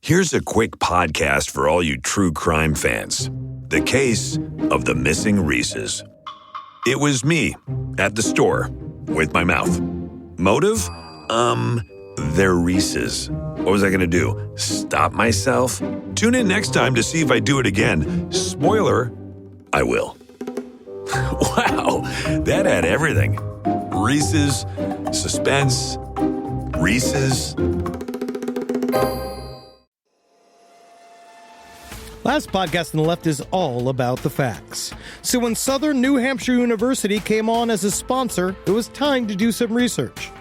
Here's a quick podcast for all you true crime fans. The case of the missing Reeses. It was me at the store with my mouth. Motive? They're Reeses. What was I going to do? Stop myself? Tune in next time to see if I do it again. Spoiler, I will. Wow, that had everything. Reeses, suspense, Reeses. Last podcast on the left is all about the facts. So when Southern New Hampshire University came on as a sponsor, it was time to do some research.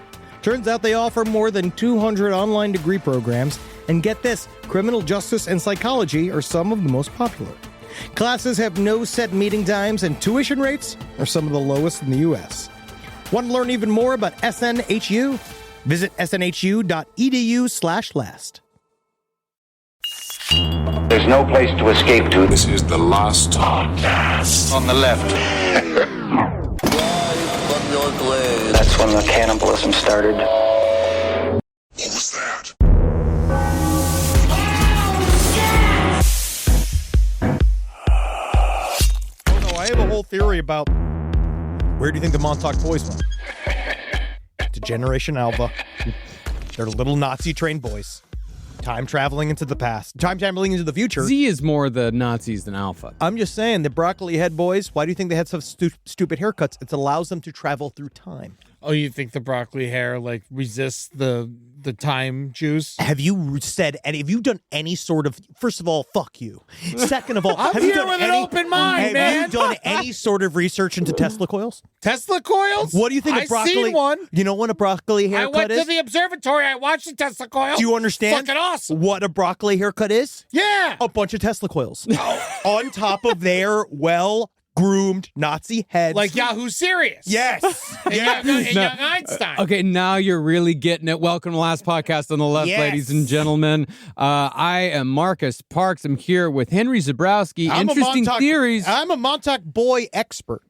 Turns out they offer more than 200 online degree programs, and get this, criminal justice and psychology are some of the most popular. Classes have no set meeting times, and tuition rates are some of the lowest in the U.S. Want to learn even more about SNHU? Visit snhu.edu/last. There's no place to escape to. This is the last podcast. On the left. That's when the cannibalism started. What was that? Oh no, I have a whole theory about where do you think the Montauk boys went? To Generation Alpha. They're little Nazi-trained boys. Time traveling into the past. Time traveling into the future. Z is more the Nazis than Alpha. I'm just saying, the broccoli head boys, why do you think they had such stupid haircuts? It allows them to travel through time. Oh, you think the broccoli hair resists the time juice? Have you done any sort of, first of all, fuck you. Second of all, I'm have you here done with an open mind, man. Have you done any sort of research into Tesla coils? Tesla coils? What do you think of broccoli? I've seen one. You know what a broccoli haircut I went is? to the observatory. I watched the Tesla coil. Do you understand Fucking awesome. what a broccoli haircut is? Yeah. A bunch of Tesla coils. On top of their well-groomed Nazi heads. Like Yahoo Serious. Yes. And young Einstein. Okay, now you're really getting it. Welcome to the last podcast on the left, Yes. ladies and gentlemen. I am Marcus Parks. I'm here with Henry Zabrowski. Interesting theories. I'm a Montauk boy expert.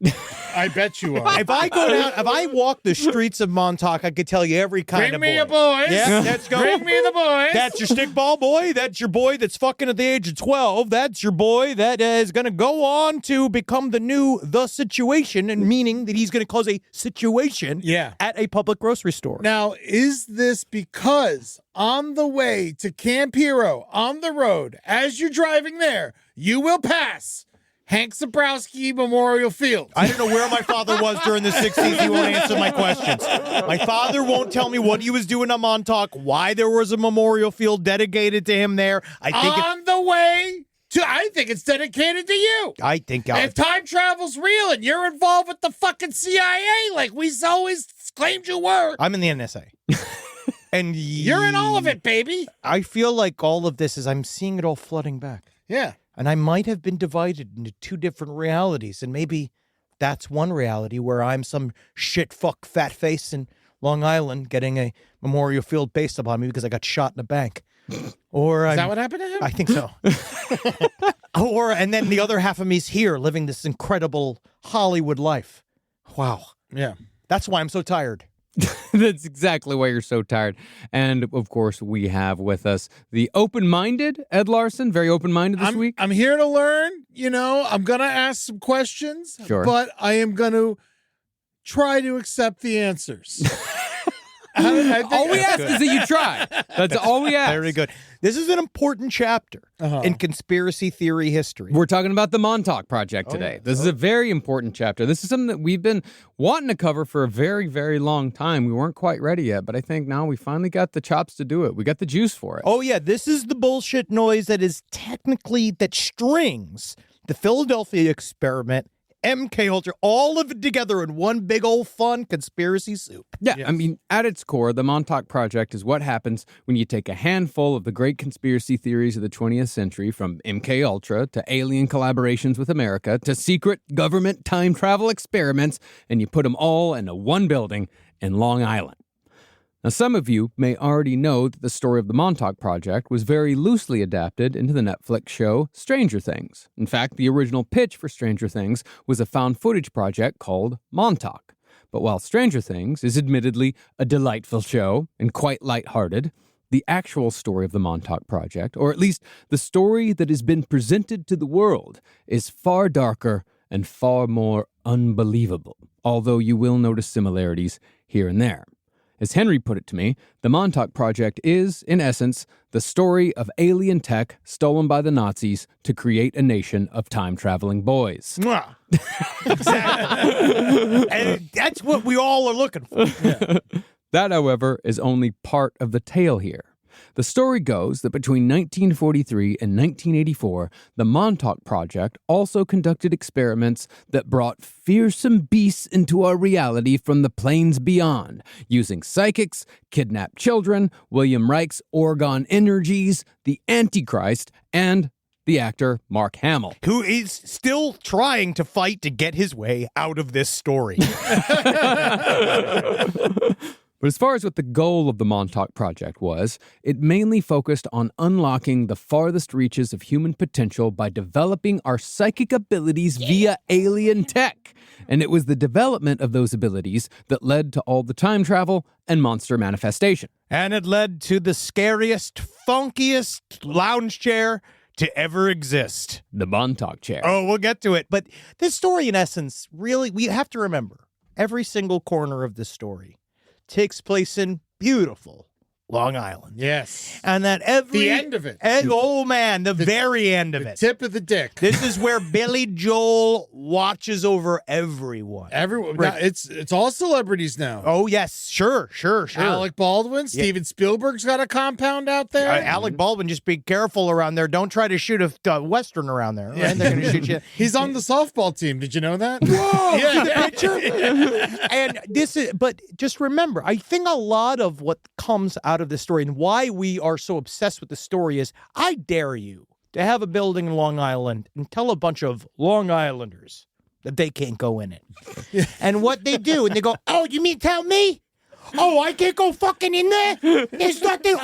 I bet you are. If I walk the streets of Montauk, I could tell you every kind Bring of me boy. a boys. Yeah, let's go. Bring me the boys. That's your stickball boy. That's your boy that's fucking at the age of 12. That's your boy that is going to go on to become the situation, and meaning that he's going to cause a situation at a public grocery store. Now, is this because on the way to Camp Hero, on the road, as you're driving there, you will pass Hank Zabrowski Memorial Field? I don't know where my father was during the 60s. He won't answer my questions. My father won't tell me what he was doing on Montauk, why there was a memorial field dedicated to him there. I think it's dedicated to you. I think if time travel's real and you're involved with the fucking CIA like we always claimed you were. I'm in the NSA. And you're in all of it, baby. I feel like all of this I'm seeing it all flooding back. Yeah. And I might have been divided into two different realities. And maybe that's one reality where I'm some shit fuck fat face in Long Island getting a memorial field based upon me because I got shot in a bank. Or is that what happened to him? I think so. And then the other half of me is here living this incredible Hollywood life. Wow. Yeah. That's why I'm so tired. That's exactly why you're so tired. And, of course, we have with us the open-minded Ed Larson, very open-minded this week. I'm here to learn. I'm going to ask some questions, but I am going to try to accept the answers. All we ask is that you try. That's all we ask. Very good. This is an important chapter in conspiracy theory history. We're talking about the Montauk Project today. This is a very important chapter. This is something that we've been wanting to cover for a very, very long time. We weren't quite ready yet, but I think now we finally got the chops to do it. We got the juice for it. Oh, yeah. This is the bullshit noise that strings the Philadelphia experiment, MK Ultra, all of it together in one big old fun conspiracy soup. Yeah, yes. I mean, at its core, the Montauk Project is what happens when you take a handful of the great conspiracy theories of the 20th century, from MK Ultra to alien collaborations with America to secret government time travel experiments, and you put them all into one building in Long Island. Now, some of you may already know that the story of the Montauk Project was very loosely adapted into the Netflix show Stranger Things. In fact, the original pitch for Stranger Things was a found footage project called Montauk. But while Stranger Things is admittedly a delightful show and quite lighthearted, the actual story of the Montauk Project, or at least the story that has been presented to the world, is far darker and far more unbelievable, although you will notice similarities here and there. As Henry put it to me, the Montauk Project is, in essence, the story of alien tech stolen by the Nazis to create a nation of time-traveling boys. Mwah. Exactly. And that's what we all are looking for. Yeah. That, however, is only part of the tale here. The story goes that between 1943 and 1984, the Montauk Project also conducted experiments that brought fearsome beasts into our reality from the planes beyond, using psychics, kidnapped children, William Reich's Orgon energies, the Antichrist, and the actor Mark Hamill, who is still trying to fight to get his way out of this story. But as far as what the goal of the Montauk Project was, it mainly focused on unlocking the farthest reaches of human potential by developing our psychic abilities via alien tech. And it was the development of those abilities that led to all the time travel and monster manifestation. And it led to the scariest, funkiest lounge chair to ever exist. The Montauk chair. Oh, we'll get to it. But this story, in essence, really, we have to remember, every single corner of this story takes place in beautiful Long Island. Yes. And that every... The end of it. Oh, man, the very end of it. Tip of the dick. This is where Billy Joel watches over everyone. Everyone. Right. Now, it's all celebrities now. Oh, yes. Sure. Alec Baldwin, Steven Spielberg's got a compound out there. Alec Baldwin, just be careful around there. Don't try to shoot a Western around there. Right? They're going to shoot you. He's on the softball team. Did you know that? Whoa! Yeah. The picture? And this is, but just remember, I think a lot of what comes out of this story and why we are so obsessed with the story is, I dare you to have a building in Long Island and tell a bunch of Long Islanders that they can't go in it. And what they do, and they go, oh, you mean tell me? Oh, I can't go fucking in there? There's nothing,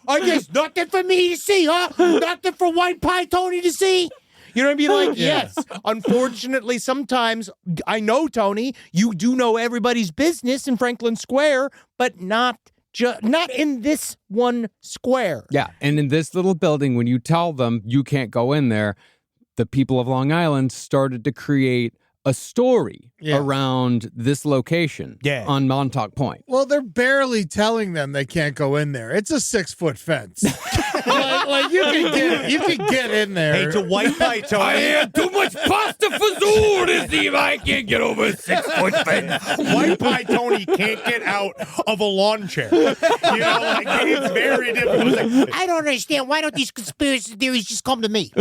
there's nothing for me to see, huh? Nothing for White Pie Tony to see? You know what I mean? Like, yes. Unfortunately, sometimes, I know, Tony, you do know everybody's business in Franklin Square, but not in this one square. Yeah, and in this little building, when you tell them you can't go in there, the people of Long Island started to create a story around this location on Montauk Point. Well, they're barely telling them they can't go in there. It's a 6-foot fence. like you can get in there. Hey, to White Pie Tony. I had too much pasta fazool to see if I can't get over a 6-foot fence. White Pie Tony can't get out of a lawn chair. You know, like, it's very difficult. It's like, I don't understand. Why don't these conspiracy theories just come to me?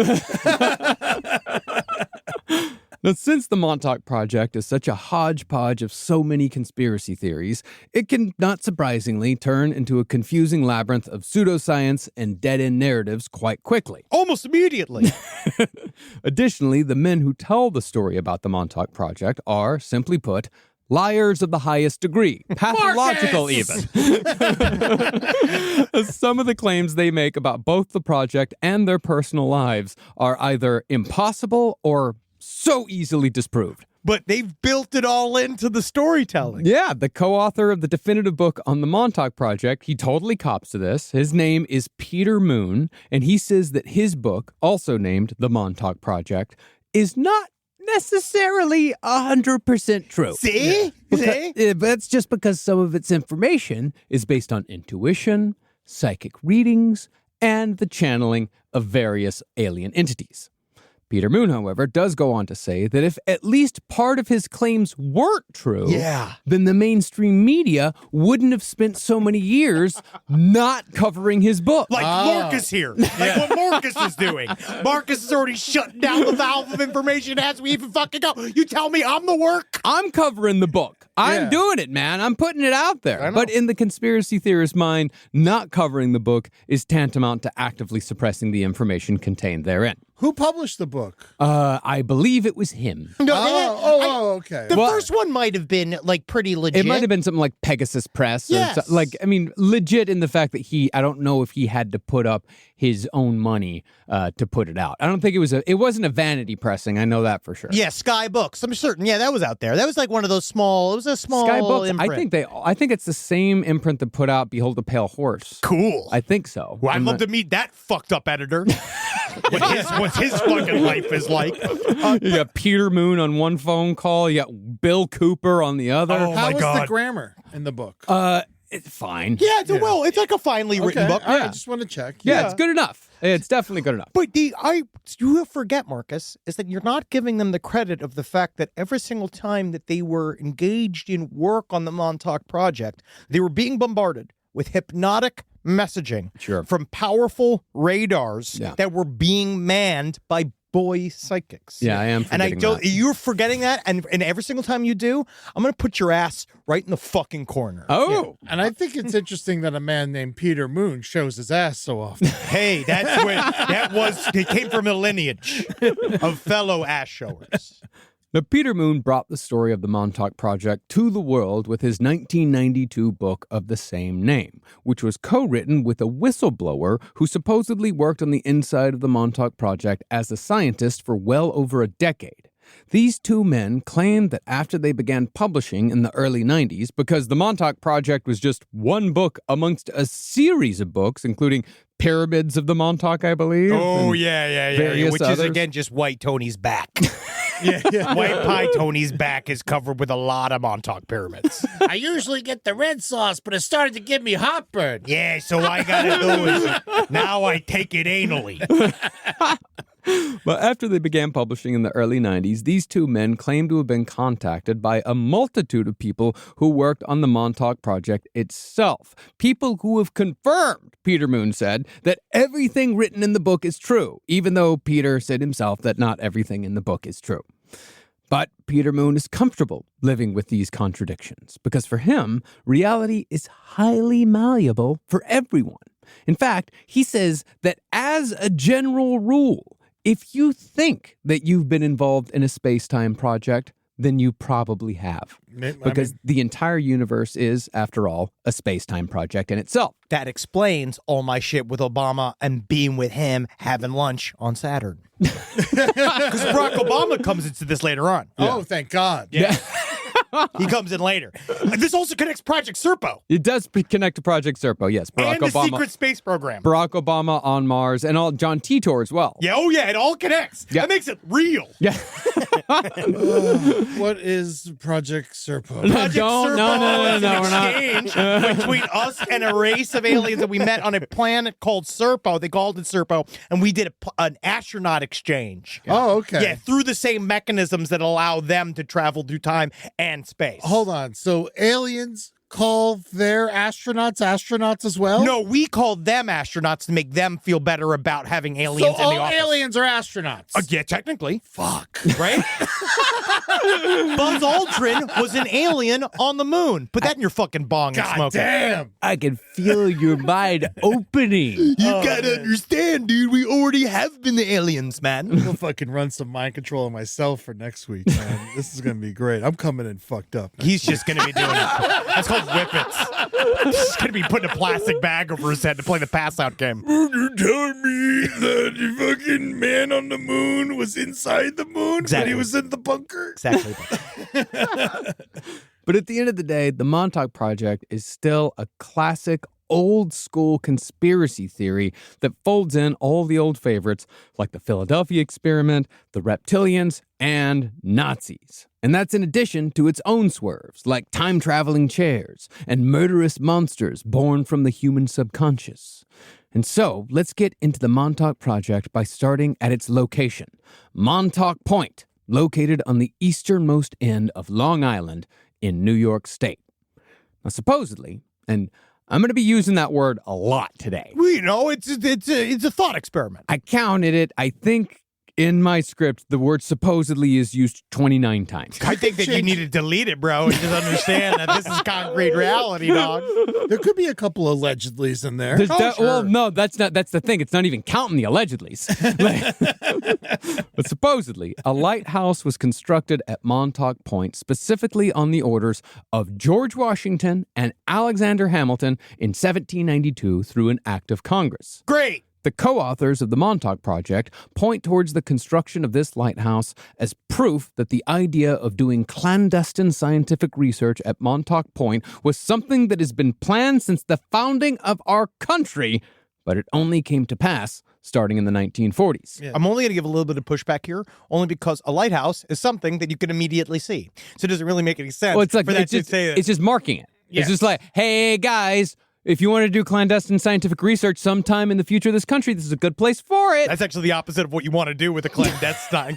Now, since the Montauk Project is such a hodgepodge of so many conspiracy theories, it can, not surprisingly, turn into a confusing labyrinth of pseudoscience and dead-end narratives quite quickly. Almost immediately. Additionally, the men who tell the story about the Montauk Project are, simply put, liars of the highest degree, pathological even. Some of the claims they make about both the project and their personal lives are either impossible or so easily disproved. But they've built it all into the storytelling. Yeah, the co-author of the definitive book on the Montauk Project, he totally cops to this. His name is Peter Moon, and he says that his book, also named The Montauk Project, is not necessarily 100% true. See? That's just because some of its information is based on intuition, psychic readings, and the channeling of various alien entities. Peter Moon, however, does go on to say that if at least part of his claims weren't true, then the mainstream media wouldn't have spent so many years not covering his book. Like Marcus here. Like what Marcus is doing. Marcus is already shutting down the valve of information as we even fucking go. You tell me I'm the work? I'm covering the book. I'm doing it, man. I'm putting it out there. But in the conspiracy theorist's mind, not covering the book is tantamount to actively suppressing the information contained therein. Who published the book? I believe it was him. No, Okay. The first one might have been like pretty legit. It might have been something like Pegasus Press. Yes. Legit in the fact that I don't know if he had to put up his own money to put it out. I don't think it wasn't a vanity pressing. I know that for sure. Yeah, Sky Books. I'm certain. Yeah, that was out there. That was like one of those small. It was a small Sky Books. imprint. I think it's the same imprint that put out Behold the Pale Horse. Cool. I think so. Well, I'd love to meet that fucked up editor. what his fucking life is like. You got Peter Moon on one phone call. You got Bill Cooper on the other. Oh, How my was God. the grammar in the book? It's fine. Yeah, it's like a finely written book. All right, I just want to check. Yeah, it's good enough. It's definitely good enough. But you forget, Marcus, is that you're not giving them the credit of the fact that every single time that they were engaged in work on the Montauk Project, they were being bombarded with hypnotic messaging from powerful radars that were being manned by boy psychics. Yeah, I am forgetting that. You're forgetting that, and every single time you do, I'm going to put your ass right in the fucking corner. Oh. And I think it's interesting that a man named Peter Moon shows his ass so often. Hey, it came from a lineage of fellow ass showers. Now, Peter Moon brought the story of the Montauk Project to the world with his 1992 book of the same name, which was co-written with a whistleblower who supposedly worked on the inside of the Montauk Project as a scientist for well over a decade. These two men claimed that after they began publishing in the early 90s, because the Montauk Project was just one book amongst a series of books, including Pyramids of the Montauk, I believe. Oh, yeah. Which others. is, again, just White Tony's back. White Pie Tony's back is covered with a lot of Montauk pyramids. I usually get the red sauce, but it started to give me heartburn. Yeah, so I gotta do is now I take it anally. But after they began publishing in the early 90s, these two men claimed to have been contacted by a multitude of people who worked on the Montauk Project itself. People who have confirmed, Peter Moon said, that everything written in the book is true, even though Peter said himself that not everything in the book is true. But Peter Moon is comfortable living with these contradictions because for him, reality is highly malleable for everyone. In fact, he says that as a general rule, if you think that you've been involved in a space-time project, then you probably have. Because the entire universe is, after all, a space-time project in itself. That explains all my shit with Obama and being with him having lunch on Saturn. Because Barack Obama comes into this later on. Oh, thank God. Yeah. He comes in later. This also connects Project Serpo. It does connect to Project Serpo, yes. Barack Obama, the secret space program. Barack Obama on Mars and all John Titor as well. Yeah, it all connects. Yeah. That makes it real. Yeah. What is Project Serpo? Project Serpo no, is an exchange between us and a race of aliens that we met on a planet called Serpo. They called it Serpo, and we did an astronaut exchange. Oh, okay. Yeah, through the same mechanisms that allow them to travel through time and space. Hold on. So aliens call their astronauts as well? No, we call them astronauts to make them feel better about having aliens so in the office. all aliens are astronauts? Yeah, technically. Fuck. Right? Buzz Aldrin was an alien on the moon. Put that in your fucking bong and smoke damn. it. I can feel your mind opening. You gotta understand, dude. We already have been the aliens, man. I'm gonna fucking run some mind control on myself for next week, man. This is gonna be great. I'm coming in fucked up. He's just gonna be doing it. That's called whippets. He's gonna be putting a plastic bag over his head to play the pass out game. You're telling me that the fucking man on the moon was inside the moon, exactly. But he was in the bunker? Exactly. But at the end of the day, the Montauk Project is still a classic old school conspiracy theory that folds in all the old favorites like the Philadelphia experiment, the reptilians, and Nazis. And that's in addition to its own swerves like time-traveling chairs and murderous monsters born from the human subconscious. And so, let's get into the Montauk Project by starting at its location, Montauk Point, located on the easternmost end of Long Island in New York State. Now, supposedly, and I'm going to be using that word a lot today. Well, you know, it's a thought experiment. I counted it. I think In my script, the word supposedly is used 29 times. I think that you need to delete it, bro, and just understand that this is concrete reality, dog. There could be a couple of allegedlys in there. Well, no, that's the thing. It's not even counting the allegedlys. But supposedly, a lighthouse was constructed at Montauk Point specifically on the orders of George Washington and Alexander Hamilton in 1792 through an act of Congress. Great. The co-authors of the Montauk Project point towards the construction of this lighthouse as proof that the idea of doing clandestine scientific research at Montauk Point was something that has been planned since the founding of our country, but it only came to pass starting in the 1940s. Yeah. I'm only going to give a little bit of pushback here, only because a lighthouse is something that you can immediately see. So it doesn't really make any sense. Well, it's like it's just marking it. Yes. It's just like, hey, guys, if you want to do clandestine scientific research sometime in the future of this country, this is a good place for it. That's actually the opposite of what you want to do with a clandestine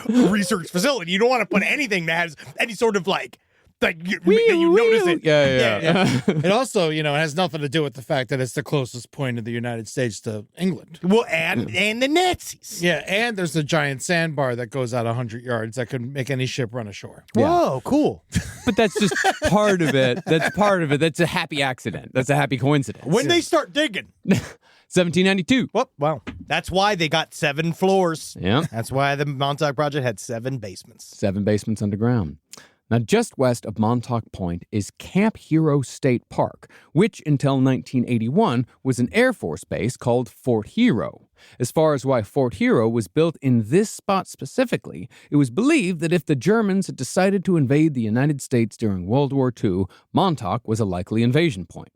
research facility. You don't want to put anything that has any sort of that you notice it. Yeah. It also, it has nothing to do with the fact that it's the closest point of the United States to England. Well, and the Nazis. Yeah, and there's a giant sandbar that goes out 100 yards that could make any ship run ashore. Whoa, cool. But that's just part of it. That's part of it. That's a happy accident. That's a happy coincidence. When they start digging. 1792. Well, that's why they got 7 floors. Yeah. That's why the Montauk Project had 7 basements. 7 basements underground. Now, just west of Montauk Point is Camp Hero State Park, which until 1981 was an Air Force base called Fort Hero. As far as why Fort Hero was built in this spot specifically, it was believed that if the Germans had decided to invade the United States during World War II, Montauk was a likely invasion point.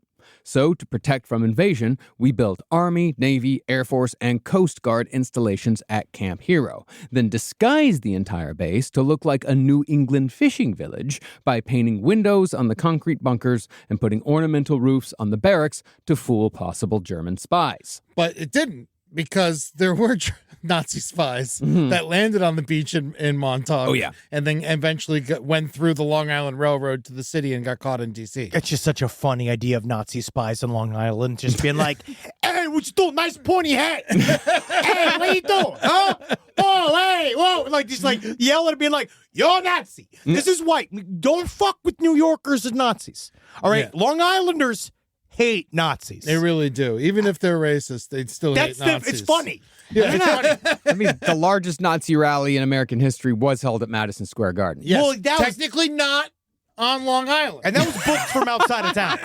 So, to protect from invasion, we built Army, Navy, Air Force, and Coast Guard installations at Camp Hero, then disguised the entire base to look like a New England fishing village by painting windows on the concrete bunkers and putting ornamental roofs on the barracks to fool possible German spies. But it didn't, because there were Nazi spies that landed on the beach in Montauk. Oh, yeah. And then eventually went through the Long Island Railroad to the city and got caught in D.C. It's just such a funny idea of Nazi spies in Long Island just being like, hey, what you doing? Nice pointy hat. Hey, what you doing? Huh? Oh, hey, whoa. Just yelling and being like, you're a Nazi. This is white. Don't fuck with New Yorkers as Nazis. All right? Yeah. Long Islanders hate Nazis. They really do. Even if they're racist, they'd still hate Nazis. It's funny. Yeah. It's funny. I mean, the largest Nazi rally in American history was held at Madison Square Garden. Yes, Well, that was- technically not on Long Island. And that was booked from outside of town.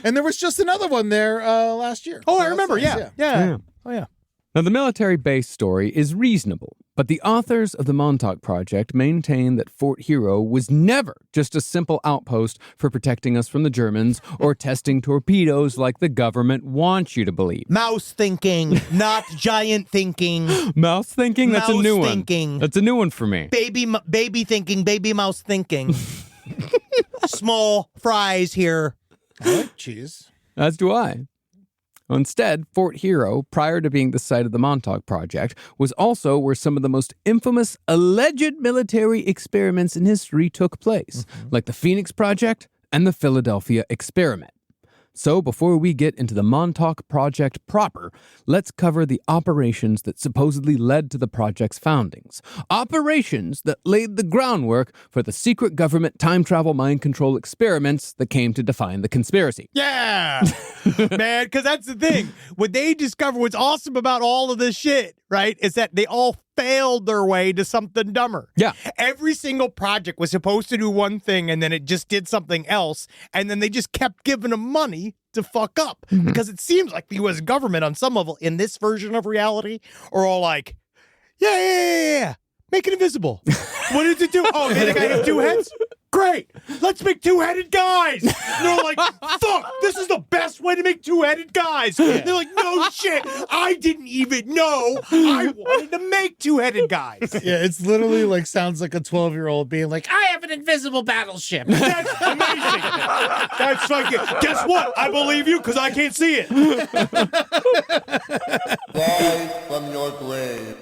And there was just another one there last year. Oh, So I remember. that's nice, Yeah. Oh, yeah. Now, the military base story is reasonable, but the authors of the Montauk Project maintain that Fort Hero was never just a simple outpost for protecting us from the Germans or testing torpedoes like the government wants you to believe. Mouse thinking, not giant thinking. Mouse thinking? That's a Mouse new one. thinking. That's a new one for me. Baby thinking, baby mouse thinking. Small fries here. I like cheese. As do I. Instead, Fort Hero, prior to being the site of the Montauk Project, was also where some of the most infamous alleged military experiments in history took place, like the Phoenix Project and the Philadelphia Experiment. So before we get into the Montauk Project proper, let's cover the operations that supposedly led to the project's foundings. Operations that laid the groundwork for the secret government time travel mind control experiments that came to define the conspiracy. Yeah, man, because that's the thing. What they discover, what's awesome about all of this shit, right, is that they all failed their way to something dumber. Yeah. Every single project was supposed to do one thing, and then it just did something else, and then they just kept giving them money to fuck up. Because it seems like the U.S. government, on some level, in this version of reality, are all like, yeah, make it invisible. What does it do? Oh, did the guy have 2 heads? Great. Let's make 2-headed guys. And they're like, fuck, this is the best way to make 2-headed guys. They're like, no shit. I didn't even know I wanted to make 2-headed guys. Yeah, it's literally sounds like a 12-year-old being like, I have an invisible battleship. That's amazing. That's fucking, guess what? I believe you because I can't see it. Live from your grave.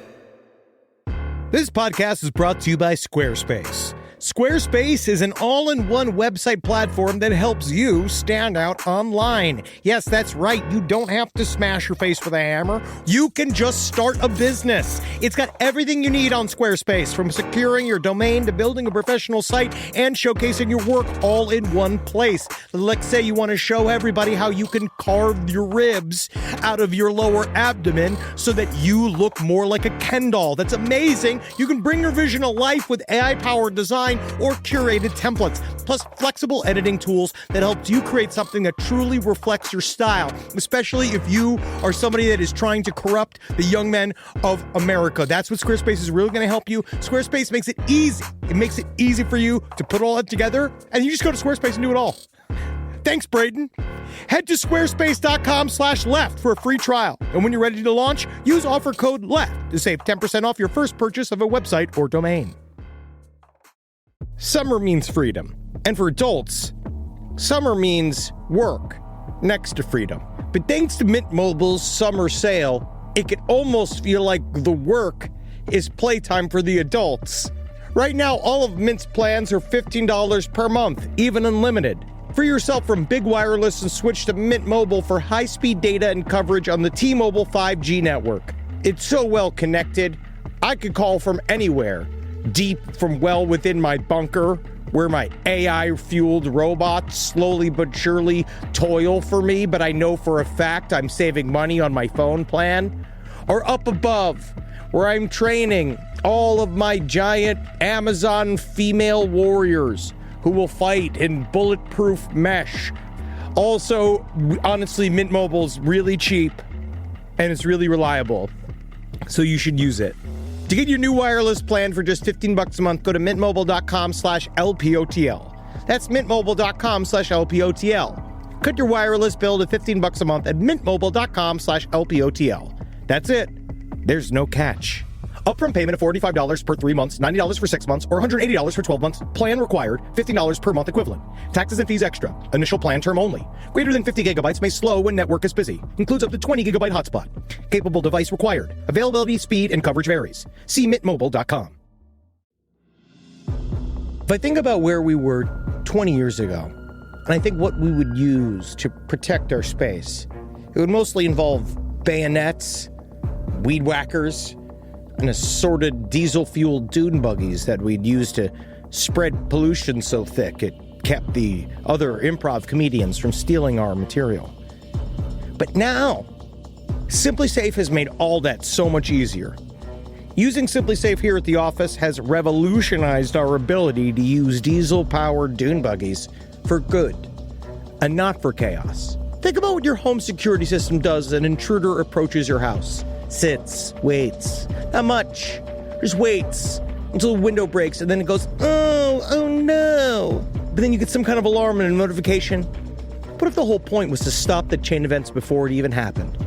This podcast is brought to you by Squarespace. Squarespace is an all-in-one website platform that helps you stand out online. Yes, that's right. You don't have to smash your face with a hammer. You can just start a business. It's got everything you need on Squarespace, from securing your domain to building a professional site and showcasing your work all in one place. Let's say you want to show everybody how you can carve your ribs out of your lower abdomen so that you look more like a Ken doll. That's amazing. You can bring your vision to life with AI-powered design or curated templates, plus flexible editing tools that helps you create something that truly reflects your style, especially if you are somebody that is trying to corrupt the young men of America. That's what Squarespace is really going to help you. Squarespace makes it easy. It makes it easy for you to put all that together, and you just go to Squarespace and do it all. Thanks, Braden. Head to squarespace.com/left for a free trial. And when you're ready to launch, use offer code LEFT to save 10% off your first purchase of a website or domain. Summer means freedom. And for adults, summer means work next to freedom. But thanks to Mint Mobile's summer sale, it can almost feel like the work is playtime for the adults. Right now, all of Mint's plans are $15 per month, even unlimited. Free yourself from Big Wireless and switch to Mint Mobile for high-speed data and coverage on the T-Mobile 5G network. It's so well connected, I could call from anywhere. Deep from well within my bunker, where my AI-fueled robots slowly but surely toil for me, but I know for a fact I'm saving money on my phone plan. Or up above, where I'm training all of my giant Amazon female warriors who will fight in bulletproof mesh. Also, honestly, Mint Mobile's really cheap and it's really reliable, so you should use it. To get your new wireless plan for just $15 a month, go to mintmobile.com/LPOTL. That's mintmobile.com/LPOTL. Cut your wireless bill to $15 a month at mintmobile.com/LPOTL. That's it. There's no catch. Upfront payment of $45 per 3 months, $90 for 6 months, or $180 for 12 months. Plan required, $15 per month equivalent. Taxes and fees extra. Initial plan term only. Greater than 50 gigabytes may slow when network is busy. Includes up to 20 gigabyte hotspot. Capable device required. Availability, speed, and coverage varies. See mintmobile.com. If I think about where we were 20 years ago, and I think what we would use to protect our space, it would mostly involve bayonets, weed whackers, and assorted diesel-fueled dune buggies that we'd use to spread pollution so thick it kept the other improv comedians from stealing our material. But now, SimpliSafe has made all that so much easier. Using SimpliSafe here at the office has revolutionized our ability to use diesel-powered dune buggies for good, and not for chaos. Think about what your home security system does as an intruder approaches your house. Sits, waits. Not much. Just waits until the window breaks, and then it goes, oh no. But then you get some kind of alarm and a notification. What if the whole point was to stop the chain events before it even happened?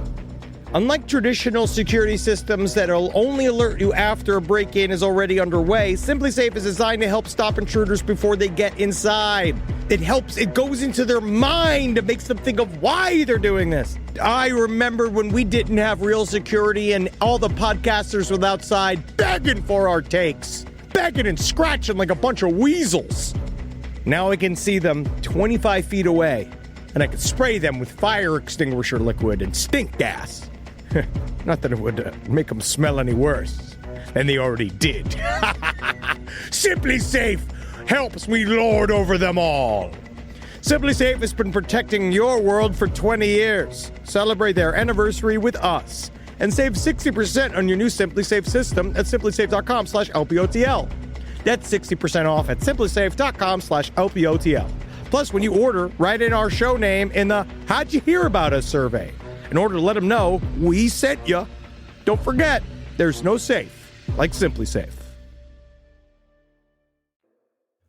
Unlike traditional security systems that'll only alert you after a break-in is already underway, SimpliSafe is designed to help stop intruders before they get inside. It goes into their mind and makes them think of why they're doing this. I remember when we didn't have real security and all the podcasters were outside begging for our takes. Begging and scratching like a bunch of weasels. Now I can see them 25 feet away, and I can spray them with fire extinguisher liquid and stink gas. Not that it would make them smell any worse than they already did. SimpliSafe helps me lord over them all. SimpliSafe has been protecting your world for 20 years. Celebrate their anniversary with us and save 60% on your new SimpliSafe system at simplisafe.com/LPOTL. That's 60% off at simplisafe.com/LPOTL. Plus, when you order, write in our show name in the How'd You Hear About Us survey in order to let them know we sent you. Don't forget, there's no safe like SimpliSafe.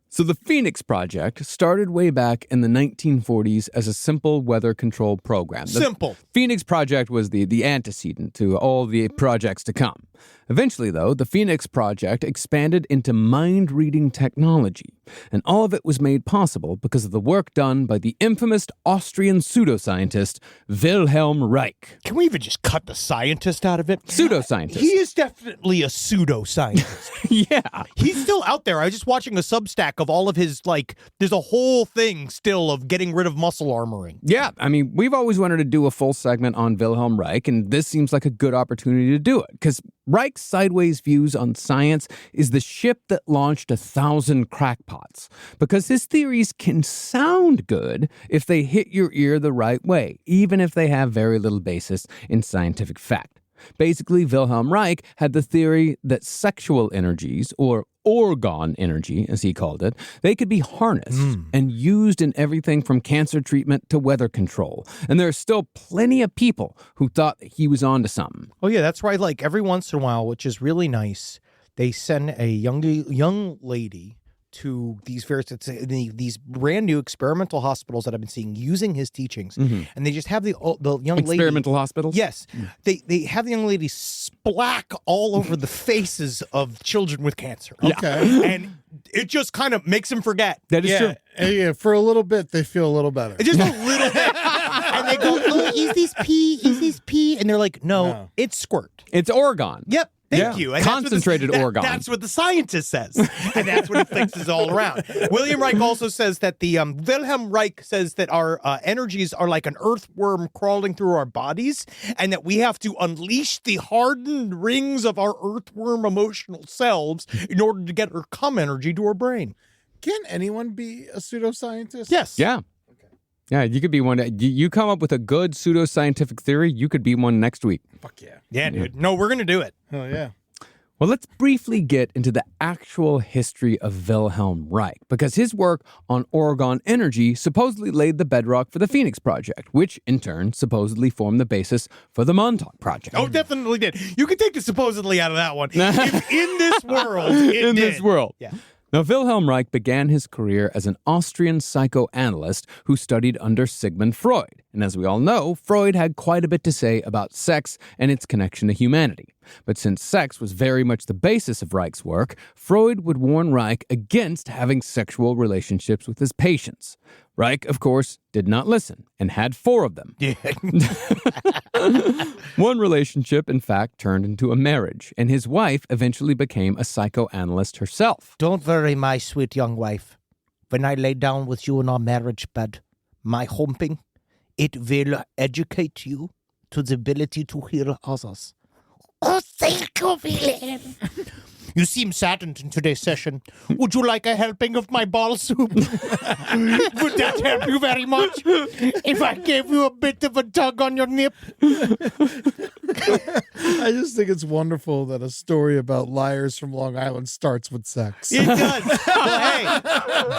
So the Phoenix Project started way back in the 1940s as a simple weather control program. The Simple. Phoenix Project was the antecedent to all the projects to come. Eventually, though, the Phoenix Project expanded into mind-reading technology, and all of it was made possible because of the work done by the infamous Austrian pseudoscientist Wilhelm Reich. Can we even just cut the scientist out of it? Pseudoscientist. He is definitely a pseudoscientist. Yeah. He's still out there. I was just watching a Substack of all of his, there's a whole thing still of getting rid of muscle armoring. Yeah, I mean, we've always wanted to do a full segment on Wilhelm Reich, and this seems like a good opportunity to do it, because Reich's sideways views on science is the ship that launched 1,000 crackpots, because his theories can sound good if they hit your ear the right way, even if they have very little basis in scientific fact. Basically, Wilhelm Reich had the theory that sexual energies, or orgone energy, as he called it, they could be harnessed and used in everything from cancer treatment to weather control. And there are still plenty of people who thought that he was onto something. Oh, yeah, that's right. Every once in a while, which is really nice, they send a young lady to these these brand new experimental hospitals that I've been seeing using his teachings, and they just have the young lady. Experimental hospitals? Yes, they have the young lady splack all over the faces of children with cancer. Okay. And it just kind of makes them forget. That is true. Yeah, for a little bit, they feel a little better. Just a little bit. And they go, "Oh, is this pee? Is this pee?" And they're like, no. It's squirt. It's orgone. Yep. Thank you. And concentrated orgone. That's what the scientist says. And that's what he thinks is all around. William Reich also says that Wilhelm Reich says that our energies are like an earthworm crawling through our bodies, and that we have to unleash the hardened rings of our earthworm emotional selves in order to get our cum energy to our brain. Can anyone be a pseudoscientist? Yes. Yeah. Yeah, you could be one. You come up with a good pseudoscientific theory, you could be one next week. Fuck yeah. Yeah, dude. No, we're going to do it. Oh, yeah. Well, let's briefly get into the actual history of Wilhelm Reich, because his work on orgone energy supposedly laid the bedrock for the Phoenix Project, which in turn supposedly formed the basis for the Montauk Project. Oh, definitely did. You can take the supposedly out of that one. If in this world, it did. This world. Yeah. Now, Wilhelm Reich began his career as an Austrian psychoanalyst who studied under Sigmund Freud. And as we all know, Freud had quite a bit to say about sex and its connection to humanity. But since sex was very much the basis of Reich's work, Freud would warn Reich against having sexual relationships with his patients. Reich, of course, did not listen and had 4 of them. Yeah. One relationship, in fact, turned into a marriage, and his wife eventually became a psychoanalyst herself. Don't worry, my sweet young wife. When I lay down with you in our marriage bed, my humping, it will educate you to the ability to heal others. Oh, thank you, Wilhelm. You seem saddened in today's session. Would you like a helping of my ball soup? Would that help you very much? If I gave you a bit of a tug on your nip? I just think it's wonderful that a story about liars from Long Island starts with sex. It does. Well, hey,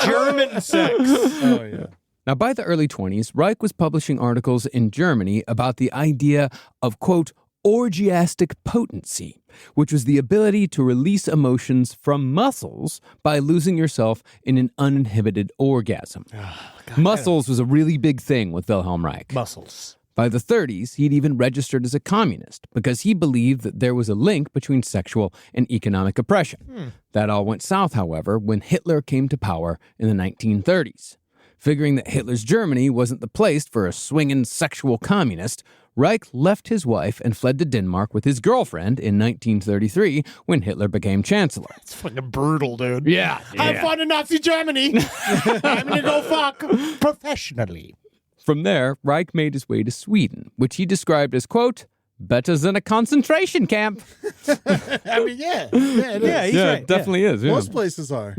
German sex. Oh, yeah. Now, by the early 20s, Reich was publishing articles in Germany about the idea of, quote, orgiastic potency, which was the ability to release emotions from muscles by losing yourself in an uninhibited orgasm. Muscles was a really big thing with Wilhelm Reich. Muscles. By the 30s, he'd even registered as a communist because he believed that there was a link between sexual and economic oppression. That all went south, however, when Hitler came to power in the 1930s. Figuring that Hitler's Germany wasn't the place for a swinging sexual communist, Reich left his wife and fled to Denmark with his girlfriend in 1933 when Hitler became chancellor. It's fucking brutal, dude. Yeah. Have fun in Nazi Germany. I'm gonna go fuck professionally. From there, Reich made his way to Sweden, which he described as, quote, better than a concentration camp. I mean, yeah. Yeah, it is. He's right. It definitely is. Yeah. Most places are.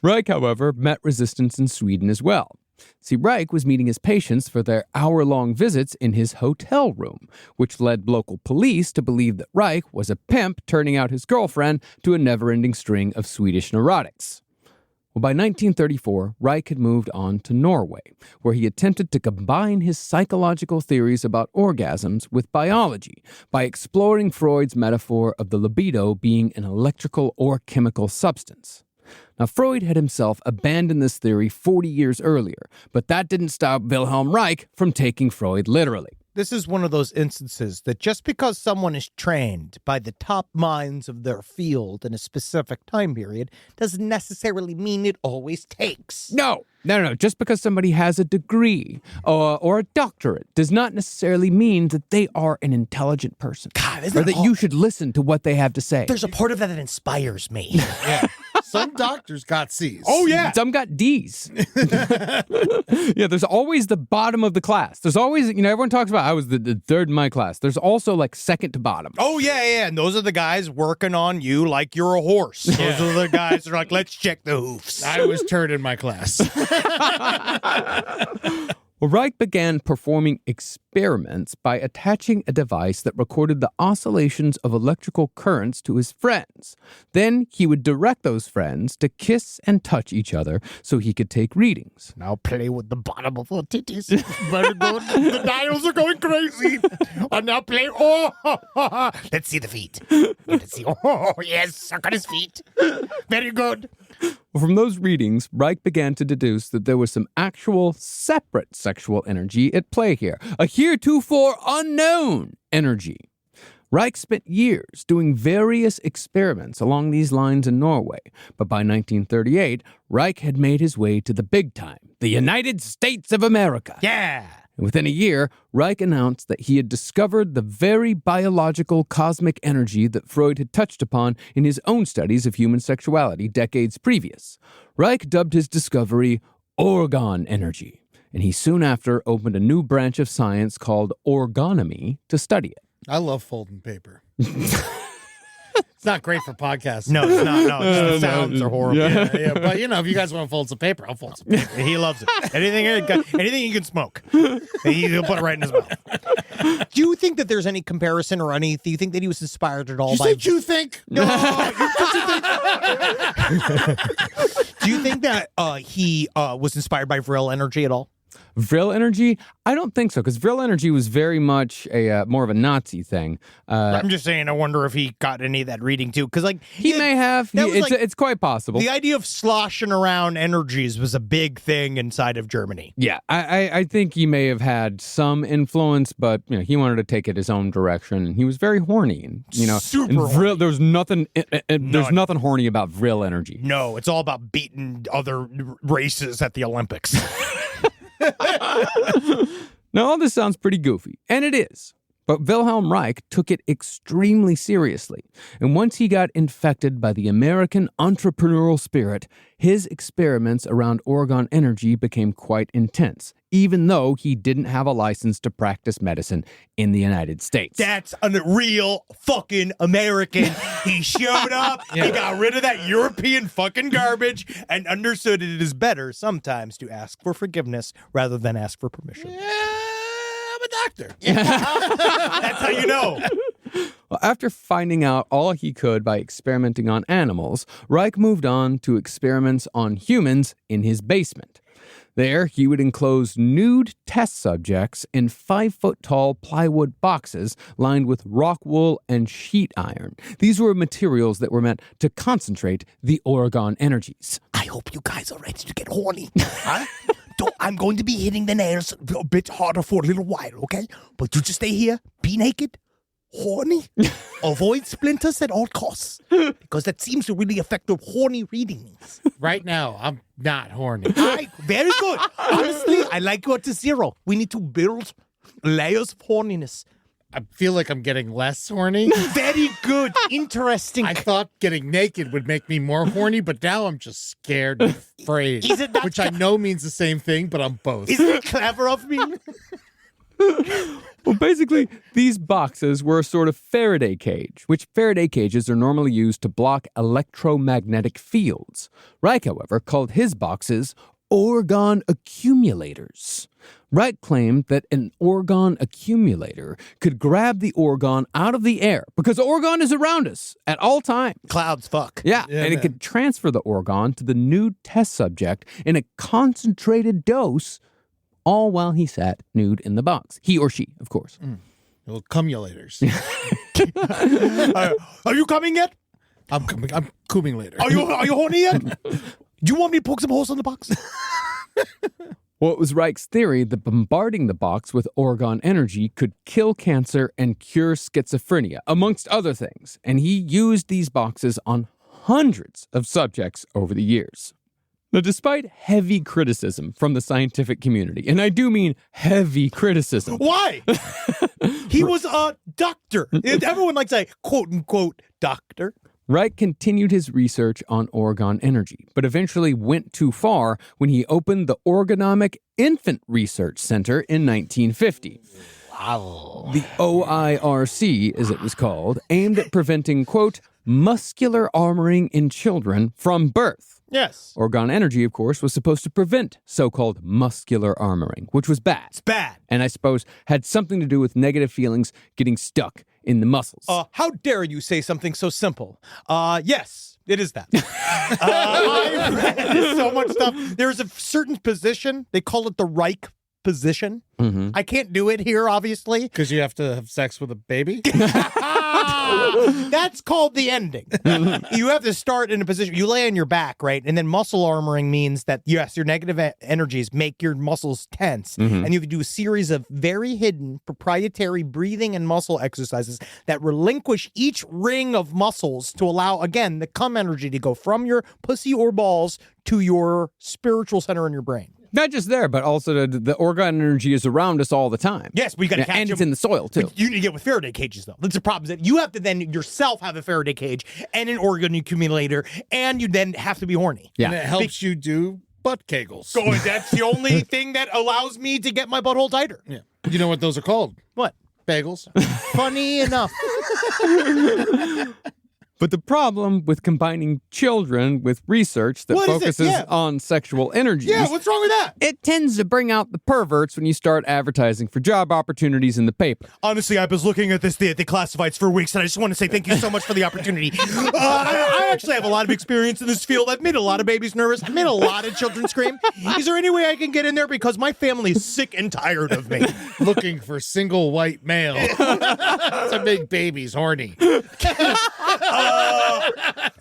Reich, however, met resistance in Sweden as well. See, Reich was meeting his patients for their hour-long visits in his hotel room, which led local police to believe that Reich was a pimp turning out his girlfriend to a never-ending string of Swedish neurotics. Well, by 1934, Reich had moved on to Norway, where he attempted to combine his psychological theories about orgasms with biology by exploring Freud's metaphor of the libido being an electrical or chemical substance. Now, Freud had himself abandoned this theory 40 years earlier, but that didn't stop Wilhelm Reich from taking Freud literally. This is one of those instances that just because someone is trained by the top minds of their field in a specific time period doesn't necessarily mean it always takes. No. Just because somebody has a degree or a doctorate does not necessarily mean that they are an intelligent person. God, or that you should listen to what they have to say. There's a part of that that inspires me. Yeah. Some doctors got C's. Oh, yeah. Some got D's. Yeah, there's always the bottom of the class. There's always, everyone talks about I was the third in my class. There's also like second to bottom. Oh, yeah. And those are the guys working on you like you're a horse. Those are the guys that are like, let's check the hoofs. I was turd in my class. Well, Reich began performing experiments by attaching a device that recorded the oscillations of electrical currents to his friends. Then he would direct those friends to kiss and touch each other so he could take readings. Now play with the bottom of the titties. Very good. The dials are going crazy. And now play. Oh, Let's see the feet. Let's see. Oh, yes, suck on his feet. Very good. Well, from those readings, Reich began to deduce that there was some actual separate sexual energy at play here, a heretofore unknown energy. Reich spent years doing various experiments along these lines in Norway, but by 1938, Reich had made his way to the big time, the United States of America. Yeah. And within a year, Reich announced that he had discovered the very biological cosmic energy that Freud had touched upon in his own studies of human sexuality decades previous. Reich dubbed his discovery orgone energy, and he soon after opened a new branch of science called orgonomy to study it. I love folding paper. It's not great for podcasts. No, it's not. No, the sounds are horrible. Yeah, but if you guys want to fold some paper, I'll fold some paper. He loves it. Anything he can smoke, he'll put it right in his mouth. Do you think that there's any comparison or any? Do you think that he was inspired at all You by? think you think? No. Do you think that he was inspired by Vril energy at all? Vril energy? I don't think so, because Vril energy was very much a more of a Nazi thing. I'm just saying, I wonder if he got any of that reading too, because he may have. It's quite possible. The idea of sloshing around energies was a big thing inside of Germany. Yeah, I think he may have had some influence, but he wanted to take it his own direction, and he was very horny, and Super and Vril, horny. there's nothing. There's nothing horny about Vril energy. No, it's all about beating other races at the Olympics. Now, all this sounds pretty goofy, and it is. But Wilhelm Reich took it extremely seriously, and once he got infected by the American entrepreneurial spirit, his experiments around orgone energy became quite intense, even though he didn't have a license to practice medicine in the United States. That's a real fucking American. He showed up, he got rid of that European fucking garbage, and understood it is better sometimes to ask for forgiveness rather than ask for permission. I'm a doctor. That's how you know. Well, after finding out all he could by experimenting on animals, Reich moved on to experiments on humans in his basement. There, he would enclose nude test subjects in 5-foot-tall plywood boxes lined with rock wool and sheet iron. These were materials that were meant to concentrate the orgone energies. I hope you guys are ready to get horny. Huh? I'm going to be hitting the nails a bit harder for a little while, okay? But you just stay here, be naked, horny, avoid splinters at all costs, because that seems to really affect the horny readings. Right now, I'm not horny. Very good. Honestly, I like you at the zero. We need to build layers of horniness. I feel like I'm getting less horny. Very good. Interesting. I thought getting naked would make me more horny, but now I'm just scared and afraid. Is it not which I know means the same thing, but I'm both. Isn't it clever of me? Well, basically, these boxes were a sort of Faraday cage, which Faraday cages are normally used to block electromagnetic fields. Reich, however, called his boxes orgone accumulators. Reich claimed that an orgone accumulator could grab the orgone out of the air, because orgone is around us at all times. Clouds fuck. Yeah, and it could transfer the orgone to the nude test subject in a concentrated dose, all while he sat nude in the box. He or she, of course. Well, cumulators. Are you coming yet? I'm coming later. Are you horny yet? Do you want me to poke some holes in the box? Well, it was Reich's theory that bombarding the box with Orgone energy could kill cancer and cure schizophrenia, amongst other things. And he used these boxes on hundreds of subjects over the years. Now, despite heavy criticism from the scientific community, and I do mean heavy criticism. Why? He was a doctor. Everyone likes a quote-unquote doctor. Reich continued his research on Orgone energy, but eventually went too far when he opened the Orgonomic Infant Research Center in 1950. Wow. The OIRC, as it was called, aimed at preventing, quote, muscular armoring in children from birth. Yes. Orgone energy, of course, was supposed to prevent so-called muscular armoring, which was bad. It's bad. And I suppose had something to do with negative feelings getting stuck in the muscles. How dare you say something so simple? Yes, it is that. I've read so much stuff. There's a certain position, they call it the Reich position. Mm-hmm. I can't do it here, obviously. Because you have to have sex with a baby? That's called the ending. You have to start in a position, you lay on your back, right? And then muscle armoring means that, yes, your negative energies make your muscles tense. Mm-hmm. And you have to do a series of very hidden proprietary breathing and muscle exercises that relinquish each ring of muscles to allow, again, the cum energy to go from your pussy or balls to your spiritual center in your brain. Not just there, but also the Orgone energy is around us all the time. Yes, we got to catch and it's them. in the soil, too. But you need to get with Faraday cages, though. That's the problem. Is that you have to then yourself have a Faraday cage and an organ accumulator, and you then have to be horny. Yeah. And it helps you do butt kegels. So that's the only thing that allows me to get my butthole tighter. Yeah. You know what those are called? What? Bagels. Funny enough. But the problem with combining children with research that What is it? focuses Yeah. on sexual energies, Yeah, what's wrong with that? it tends to bring out the perverts when you start advertising for job opportunities in the paper. Honestly, I was looking at the classifieds for weeks, and I just want to say thank you so much for the opportunity. I actually have a lot of experience in this field. I've made a lot of babies nervous. I've made a lot of children scream. Is there any way I can get in there? Because my family is sick and tired of me. Looking for single white male to make babies horny.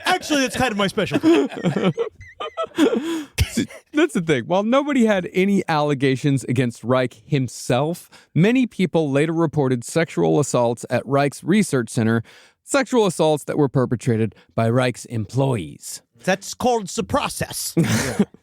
Actually, that's kind of my specialty. That's the thing. While nobody had any allegations against Reich himself, many people later reported sexual assaults at Reich's research center, sexual assaults that were perpetrated by Reich's employees. That's called the process.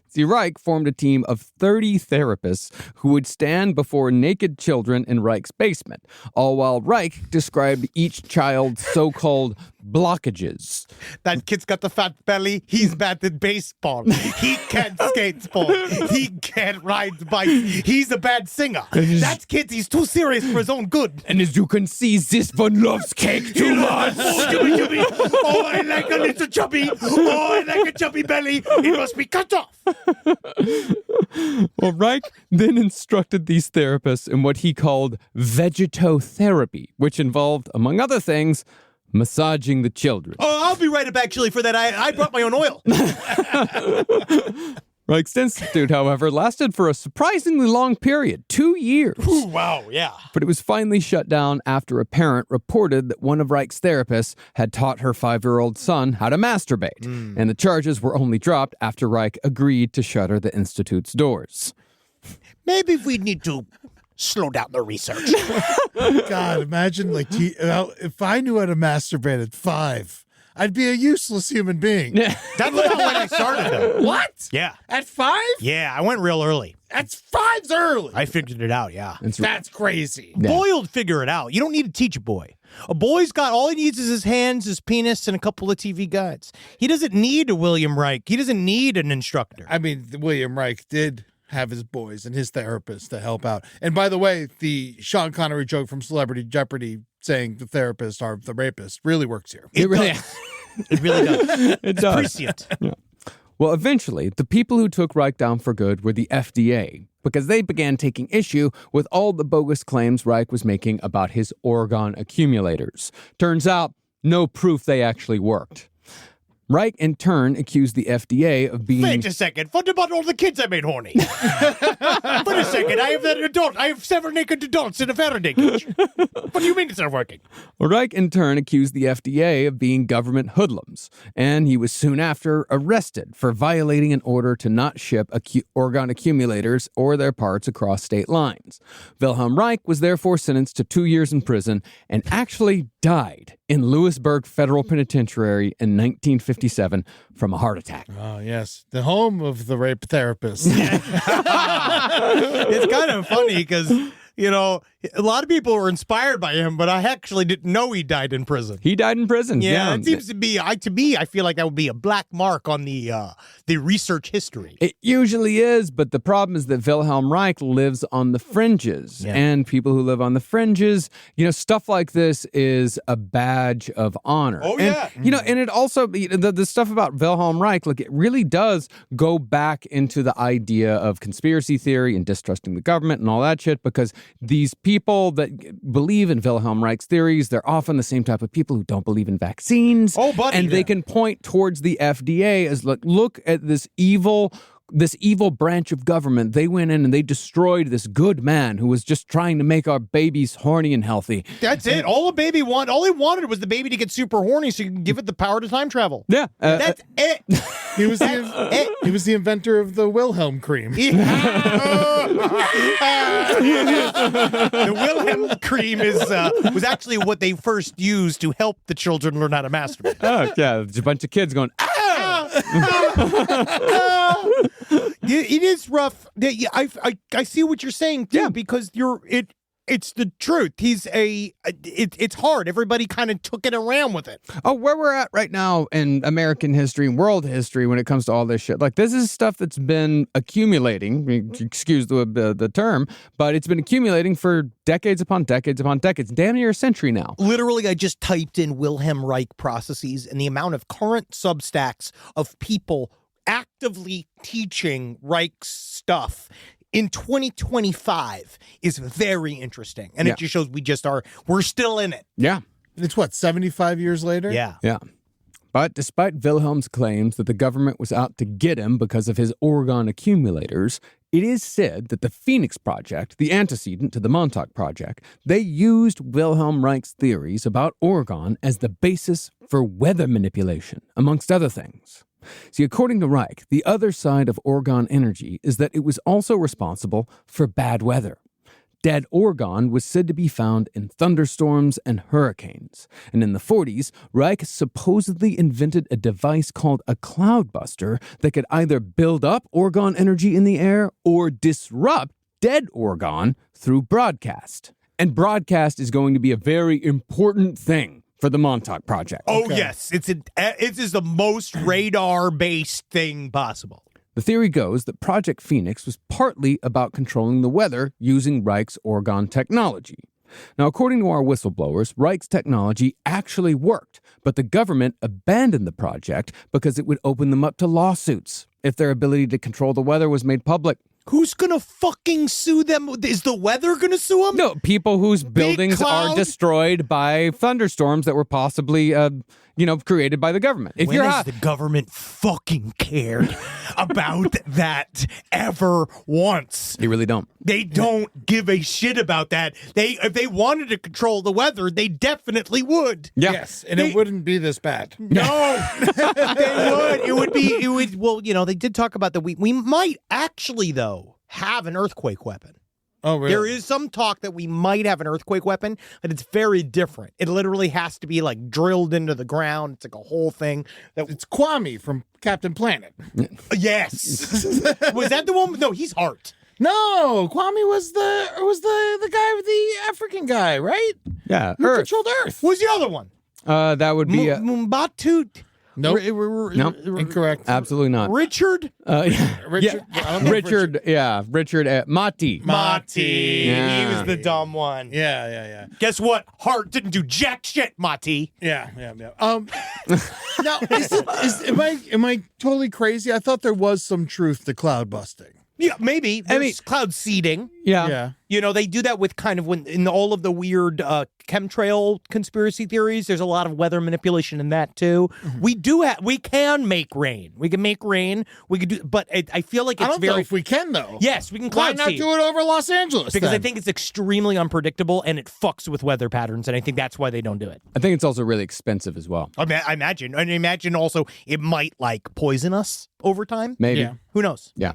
See, Reich formed a team of 30 therapists who would stand before naked children in Reich's basement, all while Reich described each child's so-called blockages. That kid's got the fat belly. He's bad at baseball. He can't skateboard. He can't ride the bike. He's a bad singer. That kid, he's too serious for his own good. And as you can see, this one loves cake too much. Oh, chubby, chubby. Oh, I like a little chubby. Oh, I like a chubby belly. It must be cut off. Well, Reich then instructed these therapists in what he called vegetotherapy, which involved, among other things, massaging the children. Oh, I'll be right up, actually, for that. I brought my own oil. Reich's institute, however, lasted for a surprisingly long period, 2 years. Ooh, wow, yeah. But it was finally shut down after a parent reported that one of Reich's therapists had taught her 5-year-old son how to masturbate. And the charges were only dropped after Reich agreed to shutter the institute's doors. Maybe we need to slow down the research. God, imagine if I knew how to masturbate at 5, I'd be a useless human being. That's not when I started, though. What? Yeah. At 5? Yeah, I went real early. That's 5's early. I figured it out, yeah. That's crazy. A boy will figure it out. You don't need to teach a boy. A boy's got, all he needs is his hands, his penis, and a couple of TV guides. He doesn't need a William Reich. He doesn't need an instructor. I mean, William Reich did have his boys and his therapists to help out. And by the way, the Sean Connery joke from Celebrity Jeopardy saying the therapists are the rapists really works here. It really does. It does. Prescient. Yeah. Well, eventually, the people who took Reich down for good were the FDA, because they began taking issue with all the bogus claims Reich was making about his Orgone accumulators. Turns out, no proof they actually worked. Reich, in turn, accused the FDA of being... Wait a second. What about all the kids I made horny? Wait a second. I have an adult. I have 7 naked adults in a Faraday cage. What do you mean it's not working? Reich, in turn, accused the FDA of being government hoodlums, and he was soon after arrested for violating an order to not ship organ accumulators or their parts across state lines. Wilhelm Reich was therefore sentenced to 2 years in prison and actually died in Lewisburg Federal Penitentiary in 1957 from a heart attack. Oh, yes. The home of the rape therapist. It's kind of funny because, you know, a lot of people were inspired by him, but I actually didn't know he died in prison. He died in prison. Yeah, it seems to be. To me, I feel like that would be a black mark on the research history. It usually is, but the problem is that Wilhelm Reich lives on the fringes, and people who live on the fringes, you know, stuff like this is a badge of honor. Oh, and, yeah. you know, and it also, the stuff about Wilhelm Reich, like, it really does go back into the idea of conspiracy theory and distrusting the government and all that shit, because these people that believe in Wilhelm Reich's theories, they're often the same type of people who don't believe in vaccines. Oh, buddy. And they can point towards the FDA as, look at this evil branch of government. They went in and they destroyed this good man who was just trying to make our babies horny and healthy. That's it. All he wanted was the baby to get super horny so you can give it the power to time travel. Yeah. That's it. He was the inventor of the Wilhelm cream. The Wilhelm cream was actually what they first used to help the children learn how to masturbate. Oh, yeah. There's a bunch of kids going, It is rough. I see what you're saying too, because it's the truth. It's hard. Everybody kind of took it around with it. Oh, where we're at right now in American history and world history when it comes to all this shit. Like, this is stuff that's been accumulating, excuse the term, but it's been accumulating for decades upon decades upon decades, damn near a century now. Literally, I just typed in Wilhelm Reich processes, and the amount of current Substacks of people actively teaching Reich's stuff in 2025 is very interesting. And it just shows we're still in it. Yeah. It's what, 75 years later? Yeah. Yeah. But despite Wilhelm's claims that the government was out to get him because of his organ accumulators, it is said that the Phoenix Project, the antecedent to the Montauk Project, they used Wilhelm Reich's theories about organ as the basis for weather manipulation, amongst other things. See, according to Reich, the other side of organ energy is that it was also responsible for bad weather. Dead organ was said to be found in thunderstorms and hurricanes. And in the 40s, Reich supposedly invented a device called a cloudbuster that could either build up organ energy in the air or disrupt dead organ through broadcast. And broadcast is going to be a very important thing for the Montauk Project. Oh, yes. It is the most radar-based thing possible. The theory goes that Project Phoenix was partly about controlling the weather using Reich's organ technology. Now, according to our whistleblowers, Reich's technology actually worked, but the government abandoned the project because it would open them up to lawsuits if their ability to control the weather was made public. Who's gonna fucking sue them? Is the weather gonna sue them? No, people whose buildings are destroyed by thunderstorms that were possibly, created by the government. When has the government fucking cared about that ever once? They really don't. They don't give a shit about that. If they wanted to control the weather, they definitely would. Yeah. Yes, and it wouldn't be this bad. No, they would. It would. Well, they did talk about that. We might actually, though, have an earthquake weapon. Oh, really? There is some talk that we might have an earthquake weapon, but it's very different. It literally has to be like drilled into the ground. It's like a whole thing. It's Kwame from Captain Planet. Yes. Was that the one? No, he's Hart. No, Kwame was the guy with the African guy, right? Yeah, Who controlled Earth. Who's the other one? That would be... Mumbatut. Nope. Nope. Incorrect. Absolutely not. Richard? Richard. Richard Mati. Mati. Yeah. He was the dumb one. Yeah. Guess what? Hart didn't do jack shit, Mati. Yeah. Now, am I totally crazy? I thought there was some truth to cloud busting. Yeah, maybe. There's cloud seeding. Yeah. You know, they do that with kind of when in all of the weird chemtrail conspiracy theories. There's a lot of weather manipulation in that too. Mm-hmm. We can make rain. We can make rain. We could do, but I feel like it's I don't know if we can though. Yes, we can Why cloud not seed. do it over Los Angeles? Because then? I think it's extremely unpredictable and it fucks with weather patterns, and I think that's why they don't do it. I think it's also really expensive as well. I imagine. And imagine also it might like poison us over time. Maybe. Yeah. Who knows? Yeah.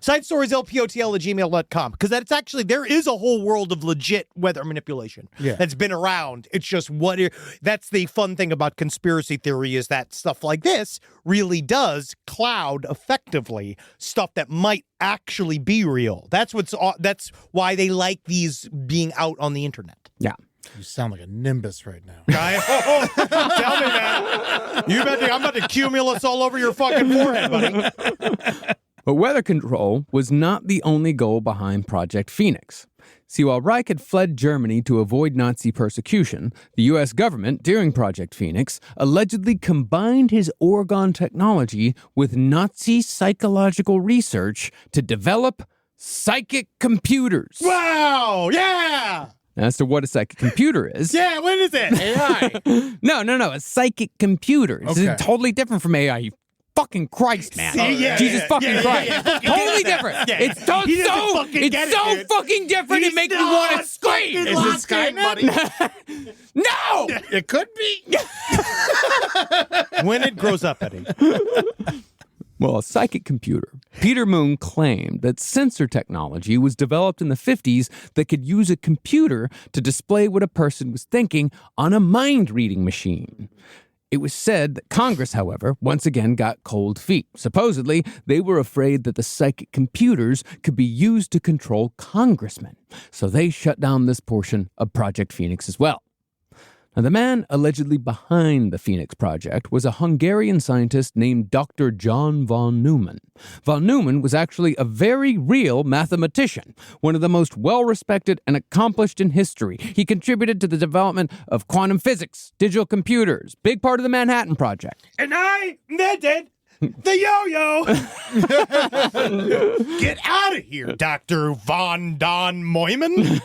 Side stories lpotl@gmail.com, because that's actually, there is a whole world of legit weather manipulation that's been around. It's just that's the fun thing about conspiracy theory, is that stuff like this really does cloud effectively stuff that might actually be real. That's why they like these being out on the internet. Yeah. You sound like a Nimbus right now. Tell me, man. I'm about to cumulus all over your fucking forehead, buddy. But weather control was not the only goal behind Project Phoenix. See, while Reich had fled Germany to avoid Nazi persecution, the U.S. government, during Project Phoenix, allegedly combined his orgone technology with Nazi psychological research to develop psychic computers. Wow! Yeah! As to what a psychic computer is. Yeah, what is it? AI. No. A psychic computer. This is totally different from AI. You fucking Christ, man. Jesus fucking Christ. Totally different. Yeah. It's so fucking different. It makes me want to scream. Is it Skynet? No! It could be. When it grows up, Eddie. Well, a psychic computer. Peter Moon claimed that sensor technology was developed in the 50s that could use a computer to display what a person was thinking on a mind-reading machine. It was said that Congress, however, once again got cold feet. Supposedly, they were afraid that the psychic computers could be used to control congressmen. So they shut down this portion of Project Phoenix as well. Now, the man allegedly behind the Phoenix Project was a Hungarian scientist named Dr. John von Neumann. Von Neumann was actually a very real mathematician, one of the most well-respected and accomplished in history. He contributed to the development of quantum physics, digital computers, big part of the Manhattan Project. And I invented the yo-yo. Get out of here, Dr. Von Don Moyman.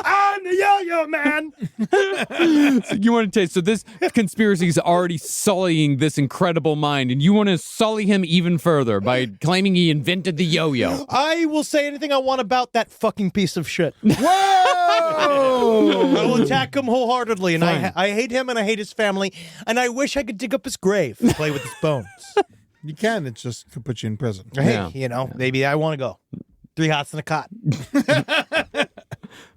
I'm the yo-yo man. So you want to take, so this conspiracy is already sullying this incredible mind, and you want to sully him even further by claiming he invented the yo-yo. I will say anything I want about that fucking piece of shit. Whoa! I will attack him wholeheartedly, and I hate him and I hate his family, and I wish I could dig up his grave and play with his bones. You can. It just could put you in prison. Hey, you know, maybe I want to go. 3 hots in a cot.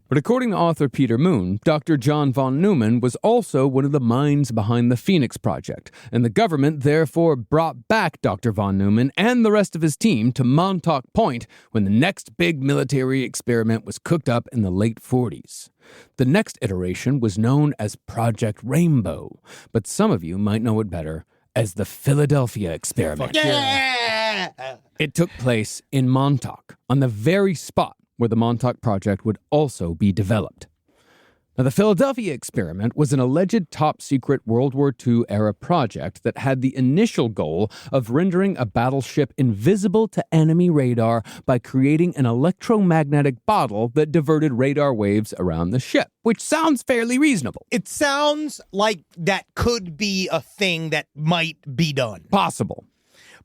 But according to author Peter Moon, Dr. John von Neumann was also one of the minds behind the Phoenix Project, and the government therefore brought back Dr. von Neumann and the rest of his team to Montauk Point when the next big military experiment was cooked up in the late 40s. The next iteration was known as Project Rainbow, but some of you might know it better as the Philadelphia Experiment. Yeah! It took place in Montauk, on the very spot where the Montauk Project would also be developed. Now, the Philadelphia Experiment was an alleged top-secret World War II era project that had the initial goal of rendering a battleship invisible to enemy radar by creating an electromagnetic bottle that diverted radar waves around the ship, which sounds fairly reasonable. It sounds like that could be a thing that might be done. Possible.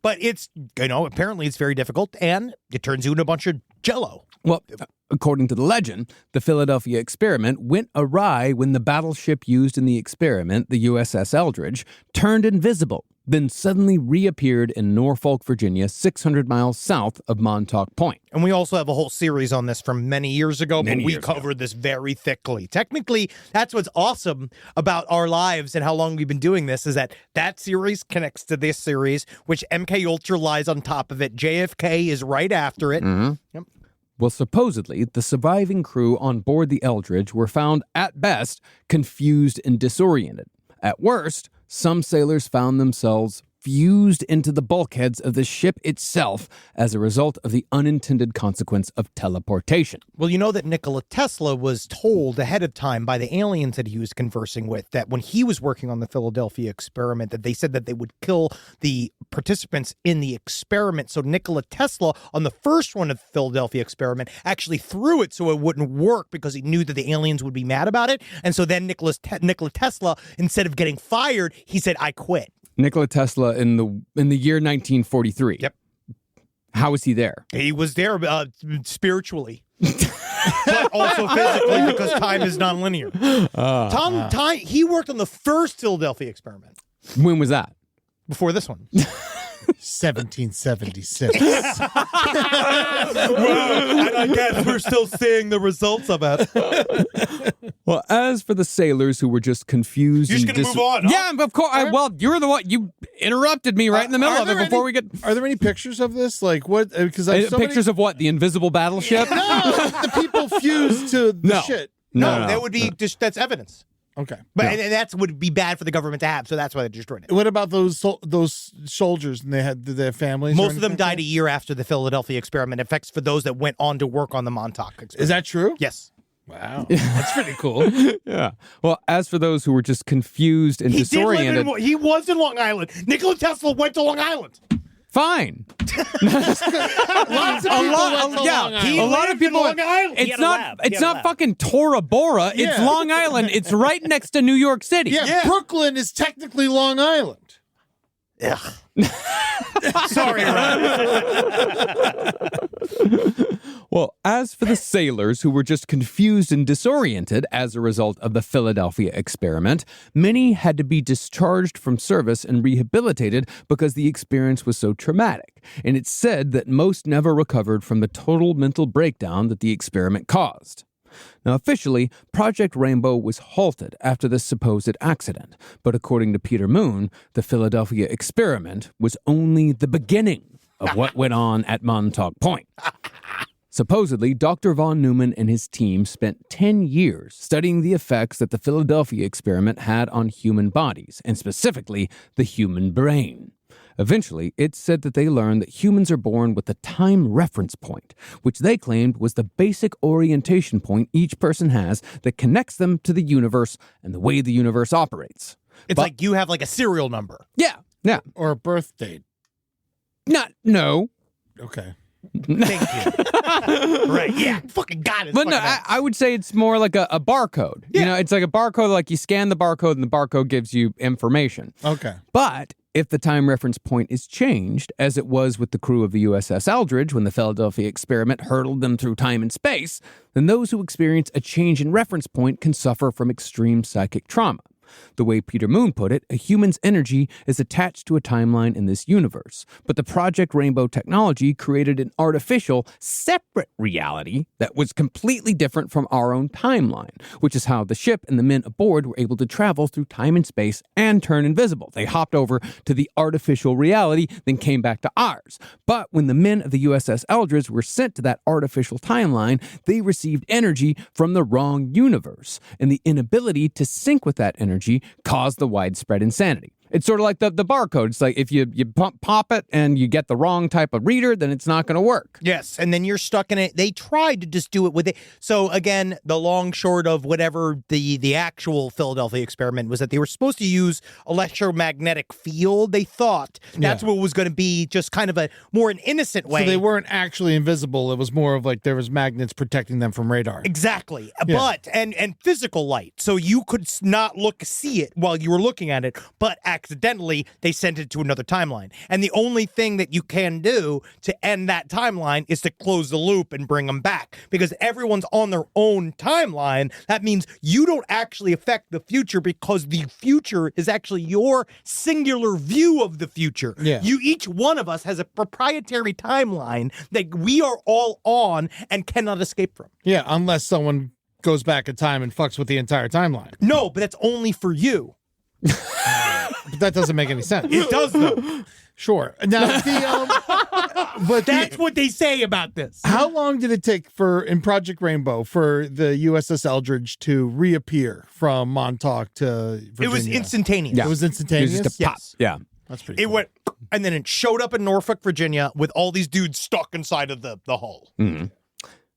But it's, apparently it's very difficult, and it turns you into a bunch of jello. Well, according to the legend, the Philadelphia Experiment went awry when the battleship used in the experiment, the USS Eldridge, turned invisible, then suddenly reappeared in Norfolk, Virginia, 600 miles south of Montauk Point. And we also have a whole series on this from many years ago, but we covered this very thickly. Technically, that's what's awesome about our lives and how long we've been doing this, is that series connects to this series, which MK Ultra lies on top of it. JFK is right after it. Mm-hmm. Yep. Well, supposedly, the surviving crew on board the Eldridge were found, at best, confused and disoriented. At worst, some sailors found themselves fused into the bulkheads of the ship itself as a result of the unintended consequence of teleportation. Well, you know that Nikola Tesla was told ahead of time by the aliens that he was conversing with that when he was working on the Philadelphia experiment, that they said that they would kill the participants in the experiment. So Nikola Tesla, on the first one of the Philadelphia experiment, actually threw it so it wouldn't work because he knew that the aliens would be mad about it. And so then Nikola Tesla, instead of getting fired, he said, I quit. Nikola Tesla in the year 1943. Yep. How was he there? He was there spiritually. But also physically because time is nonlinear. Time, he worked on the first Philadelphia experiment. When was that? Before this one. 1776. And I guess we're still seeing the results of it. Well, as for the sailors who were just confused... You're just going to move on, huh? Yeah, of course. Well, you're the one... You interrupted me right in the middle of it before we get... Are there any pictures of this? Like, what? Because pictures of what? The invisible battleship? No, the people fused to the shit. No, that would be just... That's evidence. Okay. But and that would be bad for the government to have, so that's why they destroyed it. What about those soldiers? And did they have families? Most of them died a year after the Philadelphia experiment. Effects for those that went on to work on the Montauk experiment. Is that true? Yes. Wow. That's pretty cool. Yeah. Well, as for those who were just confused and disoriented... He was in Long Island. Nikola Tesla went to Long Island. Fine. Lots of people went to Long Island. He a lot of people. Long Island. It's not fucking Tora Bora. It's Long Island. It's right next to New York City. Yeah, Brooklyn is technically Long Island. Ugh. Sorry, Ryan. Well, as for the sailors who were just confused and disoriented as a result of the Philadelphia experiment, many had to be discharged from service and rehabilitated because the experience was so traumatic. And it's said that most never recovered from the total mental breakdown that the experiment caused. Now, officially, Project Rainbow was halted after this supposed accident, but according to Peter Moon, the Philadelphia experiment was only the beginning of what went on at Montauk Point. Supposedly, Dr. von Neumann and his team spent 10 years studying the effects that the Philadelphia experiment had on human bodies, and specifically the human brain. Eventually, it's said that they learned that humans are born with a time reference point, which they claimed was the basic orientation point each person has that connects them to the universe and the way the universe operates. It's like you have like a serial number. Yeah. Or a birth date. No. Okay. Thank you. Right. Yeah. Fucking got it. But no, I would say it's more like a barcode. Yeah. You know, it's like a barcode, like you scan the barcode and the barcode gives you information. Okay. But if the time reference point is changed, as it was with the crew of the USS Eldridge when the Philadelphia experiment hurtled them through time and space, then those who experience a change in reference point can suffer from extreme psychic trauma. The way Peter Moon put it, a human's energy is attached to a timeline in this universe, but the Project Rainbow technology created an artificial, separate reality that was completely different from our own timeline, which is how the ship and the men aboard were able to travel through time and space and turn invisible. They hopped over to the artificial reality, then came back to ours. But when the men of the USS Eldridge were sent to that artificial timeline, they received energy from the wrong universe, and the inability to sync with that energy caused the widespread insanity. It's sort of like the barcode. It's like if you pop it and you get the wrong type of reader, then it's not going to work. Yes, and then you're stuck in it. They tried to just do it with it. So again, the long short of whatever the actual Philadelphia experiment was that they were supposed to use electromagnetic field. They thought that's what was going to be just kind of a more an innocent way. So they weren't actually invisible. It was more of like there was magnets protecting them from radar. Exactly. Yeah. But and physical light. So you could not see it while you were looking at it, but accidentally they sent it to another timeline. And the only thing that you can do to end that timeline is to close the loop and bring them back. Because everyone's on their own timeline. That means you don't actually affect the future because the future is actually your singular view of the future. Yeah. Each one of us has a proprietary timeline that we are all on and cannot escape from. Yeah, unless someone goes back in time and fucks with the entire timeline. No, but that's only for you. But that doesn't make any sense. It does, though. Sure. Now, but that's what they say about this. How long did it take in Project Rainbow for the USS Eldridge to reappear from Montauk to Virginia? It was instantaneous. Yeah. It was instantaneous? It was just a pop. Yes. Yeah. That's pretty It cool. went, and then it showed up in Norfolk, Virginia, with all these dudes stuck inside of the hull. Mhm.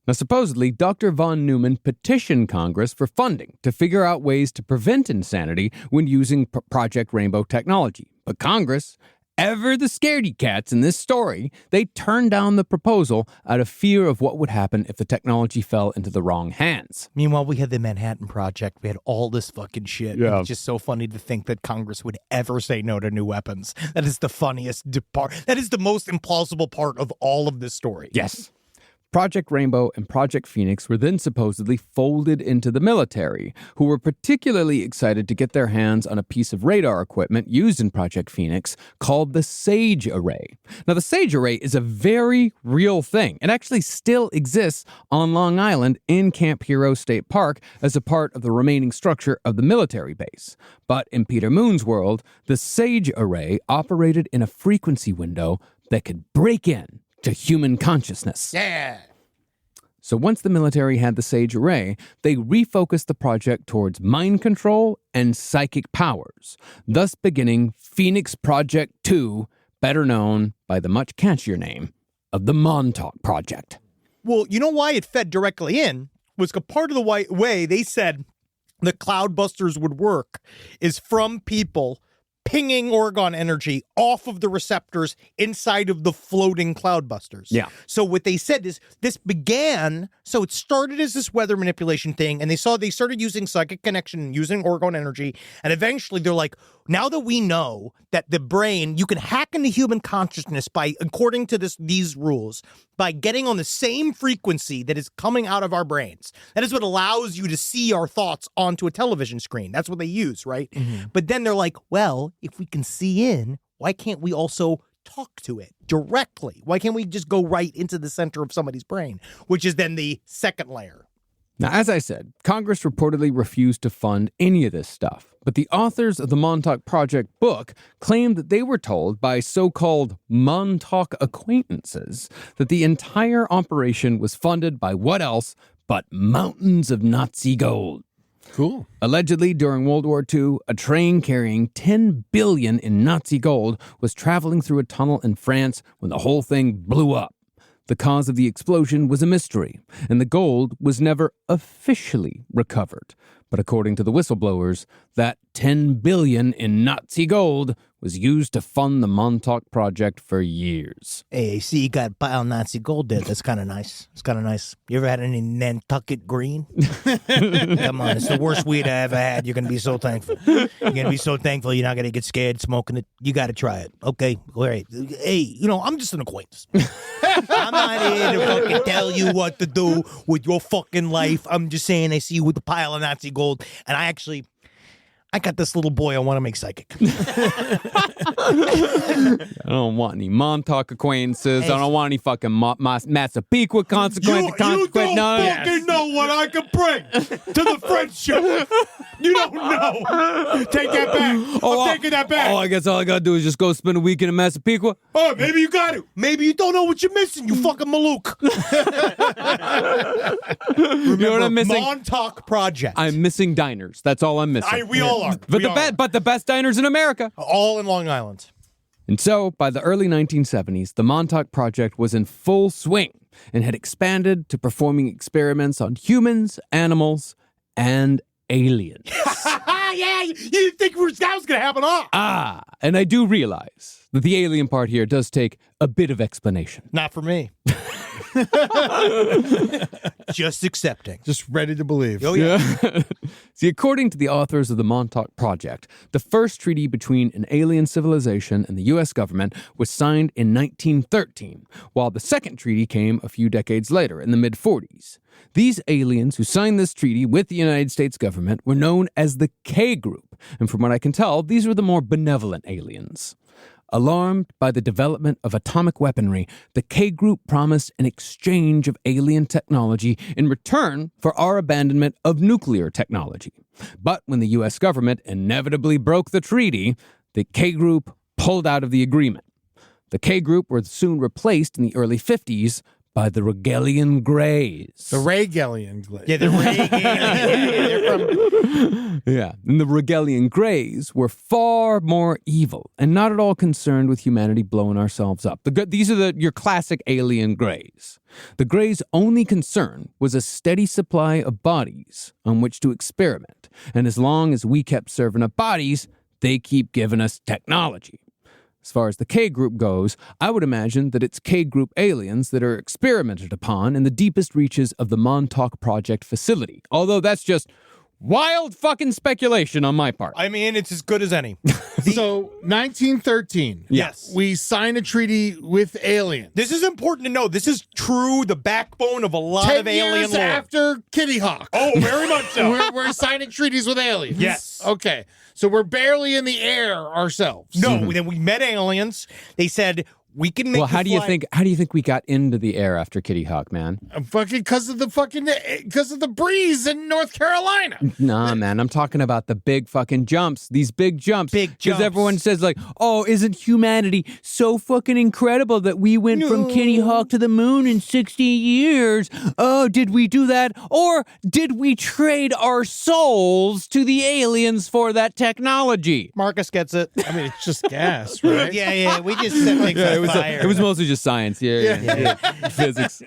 Now, supposedly, Dr. von Neumann petitioned Congress for funding to figure out ways to prevent insanity when using Project Rainbow technology. But Congress, ever the scaredy cats in this story, they turned down the proposal out of fear of what would happen if the technology fell into the wrong hands. Meanwhile, we had the Manhattan Project. We had all this fucking shit. Yeah. It's just so funny to think that Congress would ever say no to new weapons. That is the funniest part. That is the most implausible part of all of this story. Yes. Project Rainbow and Project Phoenix were then supposedly folded into the military, who were particularly excited to get their hands on a piece of radar equipment used in Project Phoenix called the SAGE Array. Now, the SAGE Array is a very real thing. It actually still exists on Long Island in Camp Hero State Park as a part of the remaining structure of the military base. But in Peter Moon's world, the SAGE Array operated in a frequency window that could break in to human consciousness. Yeah. So once the military had the SAGE Array, they refocused the project towards mind control and psychic powers, thus beginning Phoenix Project 2, better known by the much catchier name of the Montauk Project. Well, you know why it fed directly in was a part of the way they said the Cloudbusters would work is from people pinging Oregon energy off of the receptors inside of the floating Cloudbusters. Yeah. So what they said is this began, so it started as this weather manipulation thing, and they started using psychic connection and using Oregon energy, and eventually they're like, now that we know that the brain, you can hack into human consciousness by, according to these rules, by getting on the same frequency that is coming out of our brains. That is what allows you to see our thoughts onto a television screen. That's what they use, right? Mm-hmm. But then they're like, well, if we can see in, why can't we also talk to it directly? Why can't we just go right into the center of somebody's brain, which is then the second layer? Now, as I said, Congress reportedly refused to fund any of this stuff, but the authors of the Montauk Project book claimed that they were told by so-called Montauk acquaintances that the entire operation was funded by what else but mountains of Nazi gold. Cool. Allegedly, during World War II, a train carrying $10 billion in Nazi gold was traveling through a tunnel in France when the whole thing blew up. The cause of the explosion was a mystery, and the gold was never officially recovered. But according to the whistleblowers, that $10 billion in Nazi gold was used to fund the Montauk Project for years. Hey, I see you got a pile of Nazi gold there. That's kind of nice. It's kind of nice. You ever had any Nantucket green? Come on, it's the worst weed I ever had. You're going to be so thankful. You're going to be so thankful you're not going to get scared smoking it. You got to try it. Okay, all right. Hey, I'm just an acquaintance. I'm not here to fucking tell you what to do with your fucking life. I'm just saying I see you with a pile of Nazi gold, and I got this little boy I want to make psychic. I don't want any Montauk acquaintances. I don't want any fucking Massapequa consequence. You don't fucking know what I can bring to the friendship. You don't know. Take that back. I'm taking that back. Oh, I guess all I gotta do is just go spend a weekend in Massapequa. Oh, maybe you got it. Maybe you don't know what you're missing, you fucking Malouk. You know what I'm missing? Montauk Project. I'm missing diners. That's all I'm missing. We all are. But the best diners in America. All in Long Island. And so, by the early 1970s, the Montauk Project was in full swing and had expanded to performing experiments on humans, animals, and aliens. Yeah, you didn't think that was going to happen, huh? And I do realize that the alien part here does take a bit of explanation. Not for me. Just accepting. Just ready to believe. Oh, yeah. See, according to the authors of the Montauk Project, the first treaty between an alien civilization and the U.S. government was signed in 1913, while the second treaty came a few decades later, in the mid-40s. These aliens who signed this treaty with the United States government were known as the K Group, and from what I can tell, these were the more benevolent aliens. Alarmed by the development of atomic weaponry, the K Group promised an exchange of alien technology in return for our abandonment of nuclear technology. But when the U.S. government inevitably broke the treaty, the K Group pulled out of the agreement. The K Group were soon replaced in the early 50s by the Regalian Greys. The Regalian Greys. Yeah, the Regalian. Yeah, and the Regalian Greys were far more evil and not at all concerned with humanity blowing ourselves up. These are your classic alien Greys. The Greys' only concern was a steady supply of bodies on which to experiment, and as long as we kept serving up bodies, they keep giving us technology. As far as the K group goes, I would imagine that it's K group aliens that are experimented upon in the deepest reaches of the Montauk Project facility. Although that's just wild fucking speculation on my part. I mean, it's as good as any. So, 1913. Yes. We sign a treaty with aliens. This is important to know. This is true, the backbone of a lot 10 of alien years lore. after Kitty Hawk. Oh, very much so. We're signing treaties with aliens. Yes. Okay. So we're barely in the air ourselves. No, then we met aliens. They said, we can make How do you think we got into the air after Kitty Hawk, man? Because of the breeze in North Carolina. Nah, man, I'm talking about the big fucking jumps. These big jumps. Because everyone says like, oh, isn't humanity so fucking incredible that we went from Kitty Hawk to the moon in 60 years? Oh, did we do that? Or did we trade our souls to the aliens for that technology? Marcus gets it. I mean, it's just gas, right? Yeah. We just set things on fire. It was mostly just science. Yeah. Physics.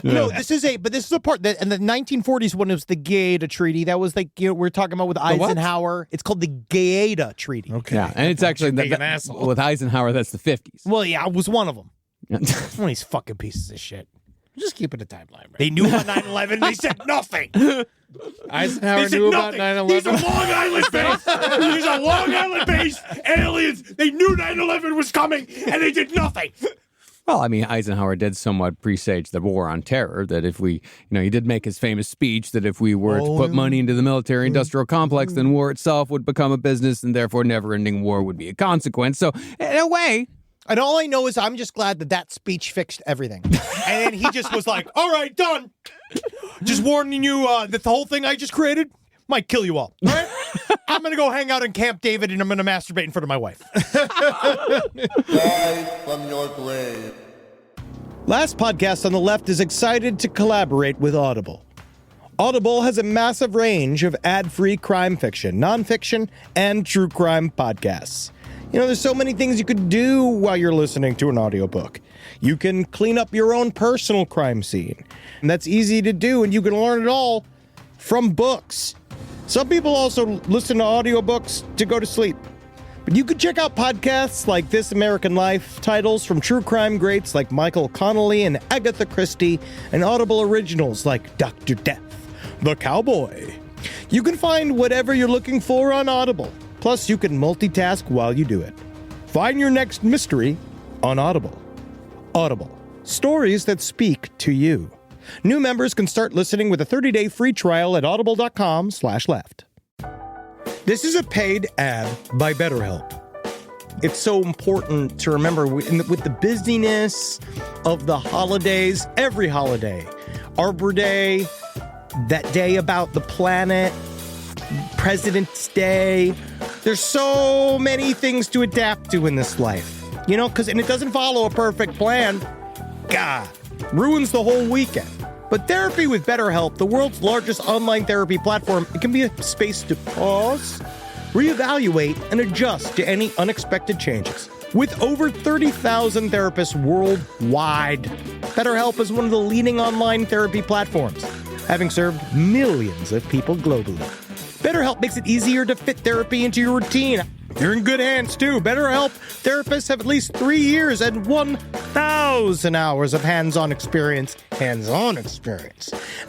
No, this is a part that in the 1940s when it was the Gaeta Treaty, that was like, we're talking about with Eisenhower. It's called the Gaeta Treaty. Okay. Yeah, and it's actually Being an asshole. with Eisenhower, that's the 50s. Well, yeah, it was one of them. One of these fucking pieces of shit. Just keep it a timeline, right? They knew about 9/11. They said nothing. Eisenhower knew about 9/11. These are Long Island based. These are Long Island based aliens. They knew 9/11 was coming, and they did nothing. Well, I mean, Eisenhower did somewhat presage the war on terror, that if we, he did make his famous speech that if we were to put money into the military-industrial complex, then war itself would become a business, and therefore never-ending war would be a consequence. So, in a way... And all I know is I'm just glad that speech fixed everything. And then he just was like, all right, done. Just warning you that the whole thing I just created might kill you all. All right? I'm going to go hang out in Camp David and I'm going to masturbate in front of my wife. Rise from your grave. Last Podcast on the Left is excited to collaborate with Audible. Audible has a massive range of ad-free crime fiction, nonfiction, and true crime podcasts. There's so many things you could do while you're listening to an audiobook. You can clean up your own personal crime scene. And that's easy to do, and you can learn it all from books. Some people also listen to audiobooks to go to sleep. But you could check out podcasts like This American Life, titles from true crime greats like Michael Connelly and Agatha Christie, and Audible originals like Dr. Death, The Cowboy. You can find whatever you're looking for on Audible. Plus, you can multitask while you do it. Find your next mystery on Audible. Audible. Stories that speak to you. New members can start listening with a 30-day free trial at audible.com/left. This is a paid ad by BetterHelp. It's so important to remember with the busyness of the holidays, every holiday, Arbor Day, that day about the planet, President's Day. There's so many things to adapt to in this life, and it doesn't follow a perfect plan. God, ruins the whole weekend. But therapy with BetterHelp, the world's largest online therapy platform, it can be a space to pause, reevaluate, and adjust to any unexpected changes. With over 30,000 therapists worldwide, BetterHelp is one of the leading online therapy platforms, having served millions of people globally. BetterHelp makes it easier to fit therapy into your routine. You're in good hands, too. BetterHelp therapists have at least 3 years and 1,000 hours of hands-on experience,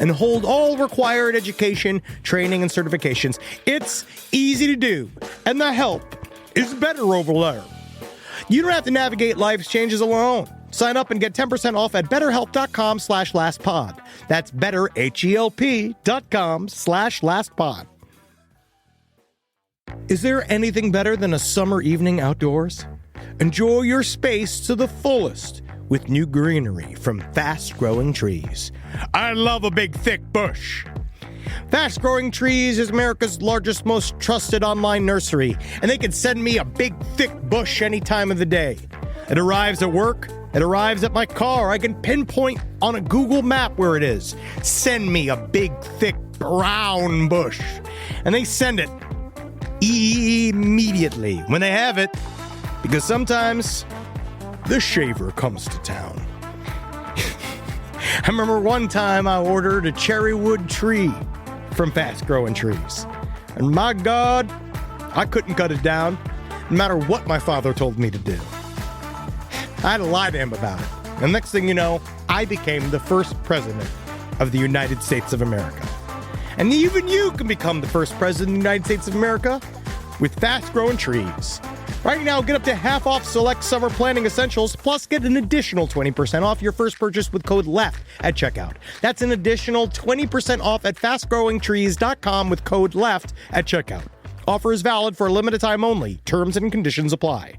and hold all required education, training, and certifications. It's easy to do, and the help is better over there. You don't have to navigate life's changes alone. Sign up and get 10% off at betterhelp.com/lastpod. That's betterhelp.com/lastpod. Is there anything better than a summer evening outdoors? Enjoy your space to the fullest with new greenery from Fast Growing Trees. I love a big, thick bush. Fast Growing Trees is America's largest, most trusted online nursery, and they can send me a big, thick bush any time of the day. It arrives at work It arrives at my car. I can pinpoint on a Google map where it is. Send me a big, thick, brown bush. And they send it immediately when they have it, because sometimes the shaver comes to town. I remember one time I ordered a cherrywood tree from Fast Growing Trees. And my God, I couldn't cut it down, no matter what my father told me to do. I had to lie to him about it. And next thing you know, I became the first president of the United States of America. And even you can become the first president of the United States of America with Fast Growing Trees. Right now, get up to half off select summer planning essentials, plus get an additional 20% off your first purchase with code LEFT at checkout. That's an additional 20% off at fastgrowingtrees.com with code LEFT at checkout. Offer is valid for a limited time only. Terms and conditions apply.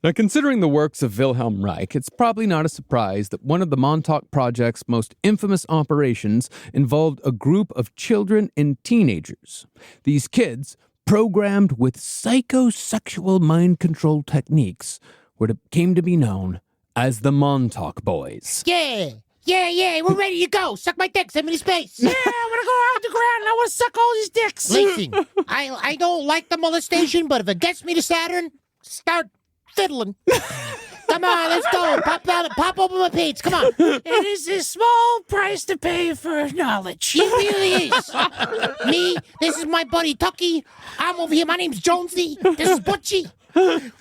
Now, considering the works of Wilhelm Reich, it's probably not a surprise that one of the Montauk Project's most infamous operations involved a group of children and teenagers. These kids, programmed with psychosexual mind control techniques, came to be known as the Montauk Boys. Yeah, we're ready to go. Suck my dick, send me to space. Yeah, I want to go out the ground and I want to suck all these dicks. Listen, I don't like the molestation, but if it gets me to Saturn, start fiddling. Come on, let's go. Pop open my page. Come on. It is a small price to pay for knowledge. It really is. Me, this is my buddy Tucky. I'm over here. My name's Jonesy. This is Butchie.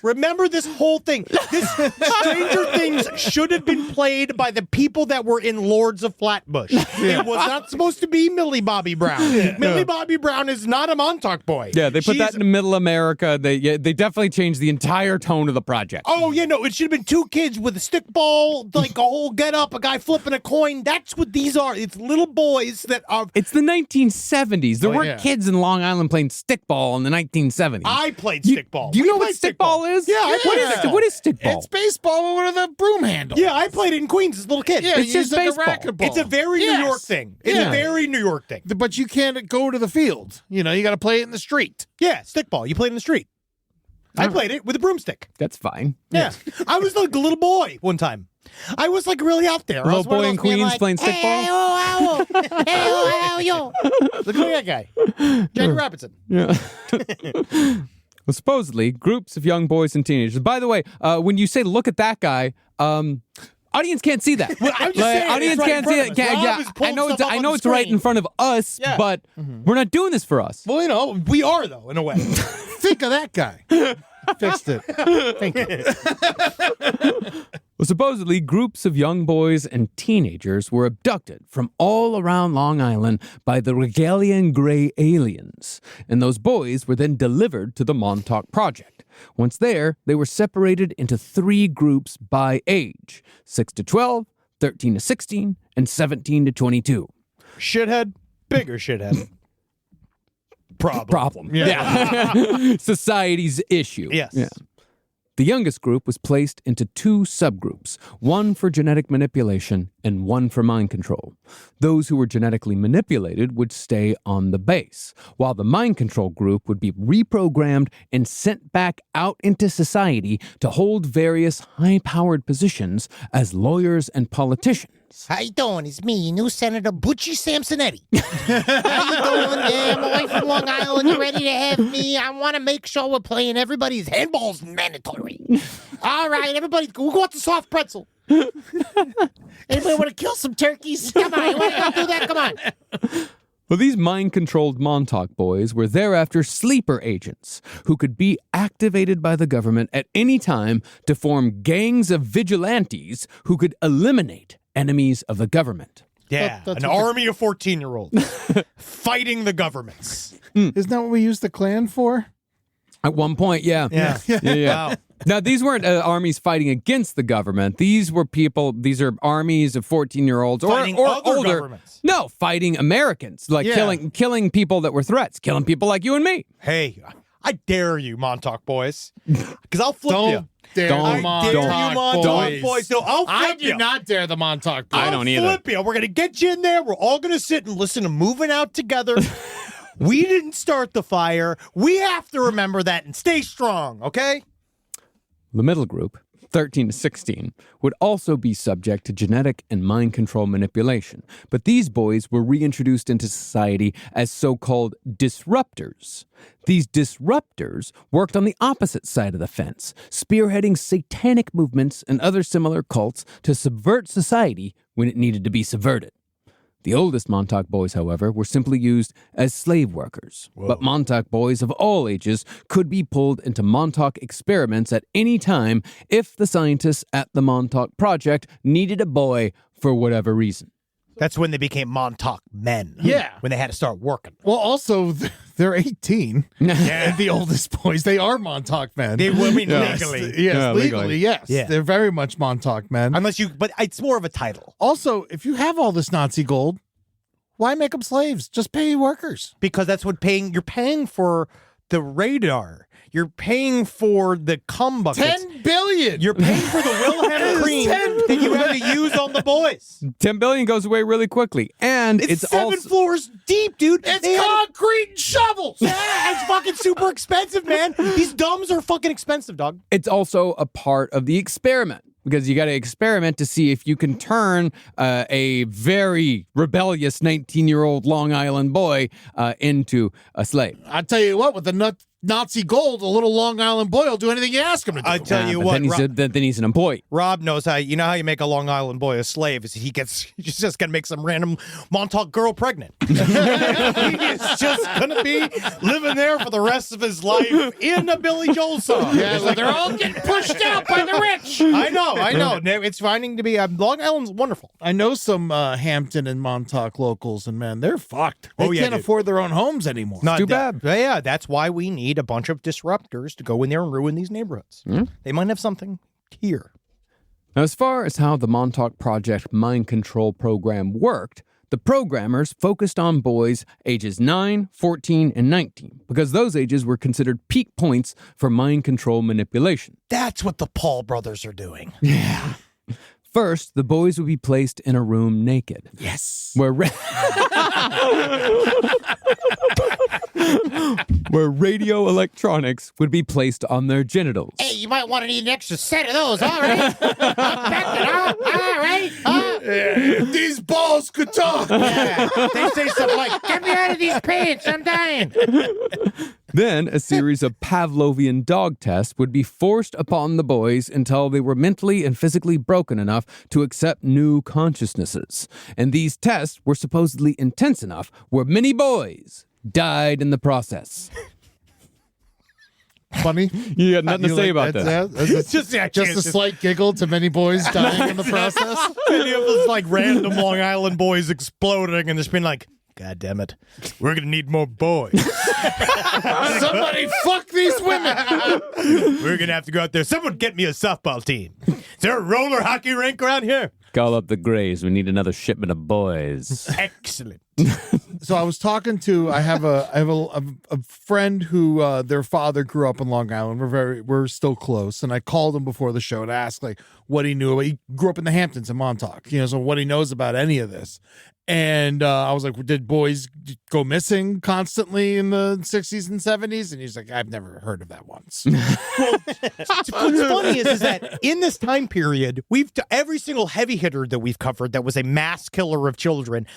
Remember this whole thing. This Stranger Things should have been played by the people that were in Lords of Flatbush. It was not supposed to be Millie Bobby Brown. Millie Bobby Brown is not a Montauk boy. Yeah, they put that in Middle America. They definitely changed the entire tone of the project. Oh, yeah, no, it should have been two kids with a stickball, like a whole get-up, a guy flipping a coin. That's what these are. It's little boys that are... It's the 1970s. There weren't kids in Long Island playing stickball in the 1970s. I played stickball. Do you know what stickball is? Yeah, I played stickball. What is stickball? It's baseball with a broom handle. Yeah, I played it in Queens as a little kid. Yeah, it's just like baseball. a racquetball. It's a very New York thing. It's a very New York thing. But you can't go to the field. You know, you got to play it in the street. Yeah, stickball. You played in the street. I played it with a broomstick. That's fine. Yeah. I was like a little boy one time. I was like really out there. Little boy in Queens playing stickball? Hey, oh, yo. Look at that guy. Jackie Robinson. Yeah. Well, supposedly, groups of young boys and teenagers. By the way, when you say "look at that guy," audience can't see that. Well, I'm just saying, audience it's right can't see in it. front of us. Rob is I know pulling stuff up on the it's right screen. in front of us, but we're not doing this for us. Well, you know, we are, though, in a way. Think of that guy. Fixed it. Thank you. Well, supposedly, groups of young boys and teenagers were abducted from all around Long Island by the Regalian Gray aliens, and those boys were then delivered to the Montauk Project. Once there, they were separated into 3 groups by age: 6 to 12, 13 to 16, and 17 to 22. Shithead, bigger shithead. Problem. Yeah. Society's issue. Yes. Yeah. The youngest group was placed into 2 subgroups, one for genetic manipulation and one for mind control. Those who were genetically manipulated would stay on the base, while the mind control group would be reprogrammed and sent back out into society to hold various high-powered positions as lawyers and politicians. How you doing? It's me, your new Senator Butchie Samsonetti. How you doing? Yeah, I'm away from Long Island. You ready to have me? I want to make sure we're playing everybody's handball's mandatory. All right, everybody, we'll go out to soft pretzel. Anybody want to kill some turkeys? Come on, you want to do that? Come on. Well, these mind-controlled Montauk boys were thereafter sleeper agents who could be activated by the government at any time to form gangs of vigilantes who could eliminate enemies of the government. Yeah, That's an what army of 14-year-olds fighting the governments. Isn't that what we used the Klan for? At one point, yeah. Yeah. Wow. Now, these weren't armies fighting against the government. These are armies of 14-year-olds or Fighting other older. governments. No, fighting Americans, like killing people that were threats, killing people like you and me. Hey, I dare you, Montauk boys, because I'll flip you. Dare Don't- the I dare you, Montauk Montauk boys. No, I'll flip I do you. not dare the Montauk boys. I don't either. Flip you. We're going to get you in there. We're all going to sit and listen to Moving Out together. We didn't start the fire. We have to remember that and stay strong, okay? The middle group, 13 to 16, would also be subject to genetic and mind control manipulation, but these boys were reintroduced into society as so-called disruptors. These disruptors worked on the opposite side of the fence, spearheading satanic movements and other similar cults to subvert society when it needed to be subverted. The oldest Montauk boys, however, were simply used as slave workers. Whoa. But Montauk boys of all ages could be pulled into Montauk experiments at any time if the scientists at the Montauk Project needed a boy for whatever reason. That's when they became Montauk men. Yeah. When they had to start working. Well, also, they're 18. Yeah. The oldest boys, they are Montauk men. They will mean Yes. legally. Yes, Yeah, legally, yes. Yeah. They're very much Montauk men. But it's more of a title. Also, if you have all this Nazi gold, why make them slaves? Just pay workers. Because that's what you're paying for the radar. You're paying for the cum buckets. $10 billion. You're paying for the Wilhelm cream that you have to use on the boys. $10 billion goes away really quickly, and It's 7 floors deep, dude. It's concrete and shovels. Yeah, it's fucking super expensive, man. These dumbs are fucking expensive, dog. it's also a part of the experiment. Because you got to experiment to see if you can turn a very rebellious 19-year-old Long Island boy into a slave. I tell you what, with the Nazi gold, a little Long Island boy will do anything you ask him to do. I tell you But what, then he's an employee. Rob knows how. You know how you make a Long Island boy a slave is he's just gonna make some random Montauk girl pregnant. He is just gonna be living there for the rest of his life in a Billy Joel song. Yeah, well, they're all getting pushed out by the rich. I know. It's finding to be Long Island's wonderful. I know some Hampton and Montauk locals, and man, they're fucked. They can't dude. afford their own homes anymore. Not too that- bad. Yeah, that's why we need a bunch of disruptors to go in there and ruin these neighborhoods. They might have something here. Now, as far as how the Montauk Project mind control program worked, the programmers focused on boys ages 9, 14, and 19 because those ages were considered peak points for mind control manipulation. That's what the Paul brothers are doing. Yeah. First, the boys would be placed in a room naked. Yes. Where radio electronics would be placed on their genitals. Hey, you might want to need an extra set of those. All right. All right. These balls could talk. Yeah. They say something like, get me out of these pants. I'm dying. Then a series of Pavlovian dog tests would be forced upon the boys until they were mentally and physically broken enough to accept new consciousnesses. And these tests were supposedly intense enough where many boys died in the process. Funny. You got nothing to say about that. It's just a slight giggle to many boys dying in the process. Any of those like random Long Island boys exploding and just being like, God damn it, we're gonna need more boys. Somebody fuck these women. We're gonna have to go out there. Someone get me a softball team. Is there a roller hockey rink around here? Call up the Grays. We need another shipment of boys. Excellent. So I was talking to I have a friend who their father grew up in Long Island. We're still close, and I called him before the show to ask like what he knew about. He grew up in the Hamptons in Montauk, so what he knows about any of this. And I was like, did boys go missing constantly in the 60s and 70s? And he's like, I've never heard of that once. What's funny is that in this time period, every single heavy hitter that we've covered that was a mass killer of children,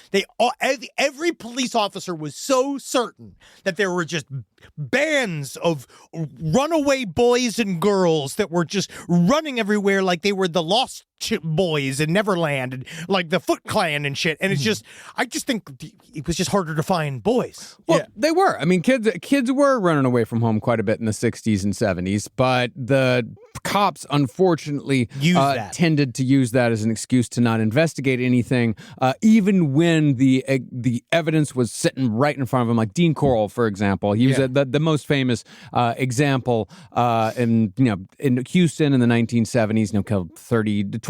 every police officer was so certain that there were just bands of runaway boys and girls that were just running everywhere like they were the Lost Boys in Neverland and like the Foot Clan and shit. And it's just, I just think it was just harder to find boys. Well, they were. I mean, kids were running away from home quite a bit in the 60s and 70s, but the cops, unfortunately, tended to use that as an excuse to not investigate anything, even when the evidence was sitting right in front of them. Like Dean Corll, for example, he was the most famous example in Houston in the 1970s. Killed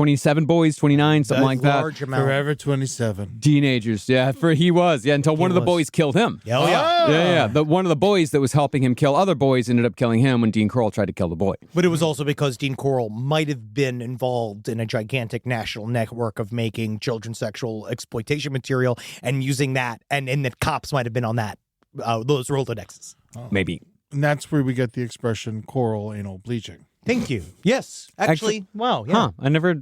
27 boys, 29, something like that. Large amount. Forever 27. Teenagers, until one of the boys killed him. Oh, yeah. One of the boys that was helping him kill other boys ended up killing him when Dean Corll tried to kill the boy. But it was also because Dean Corll might have been involved in a gigantic national network of making children's sexual exploitation material and using that, and the cops might have been on that those Rolodexes. Maybe. And that's where we get the expression coral anal bleaching. Thank you. Yes, actually, wow. Yeah. Huh. I never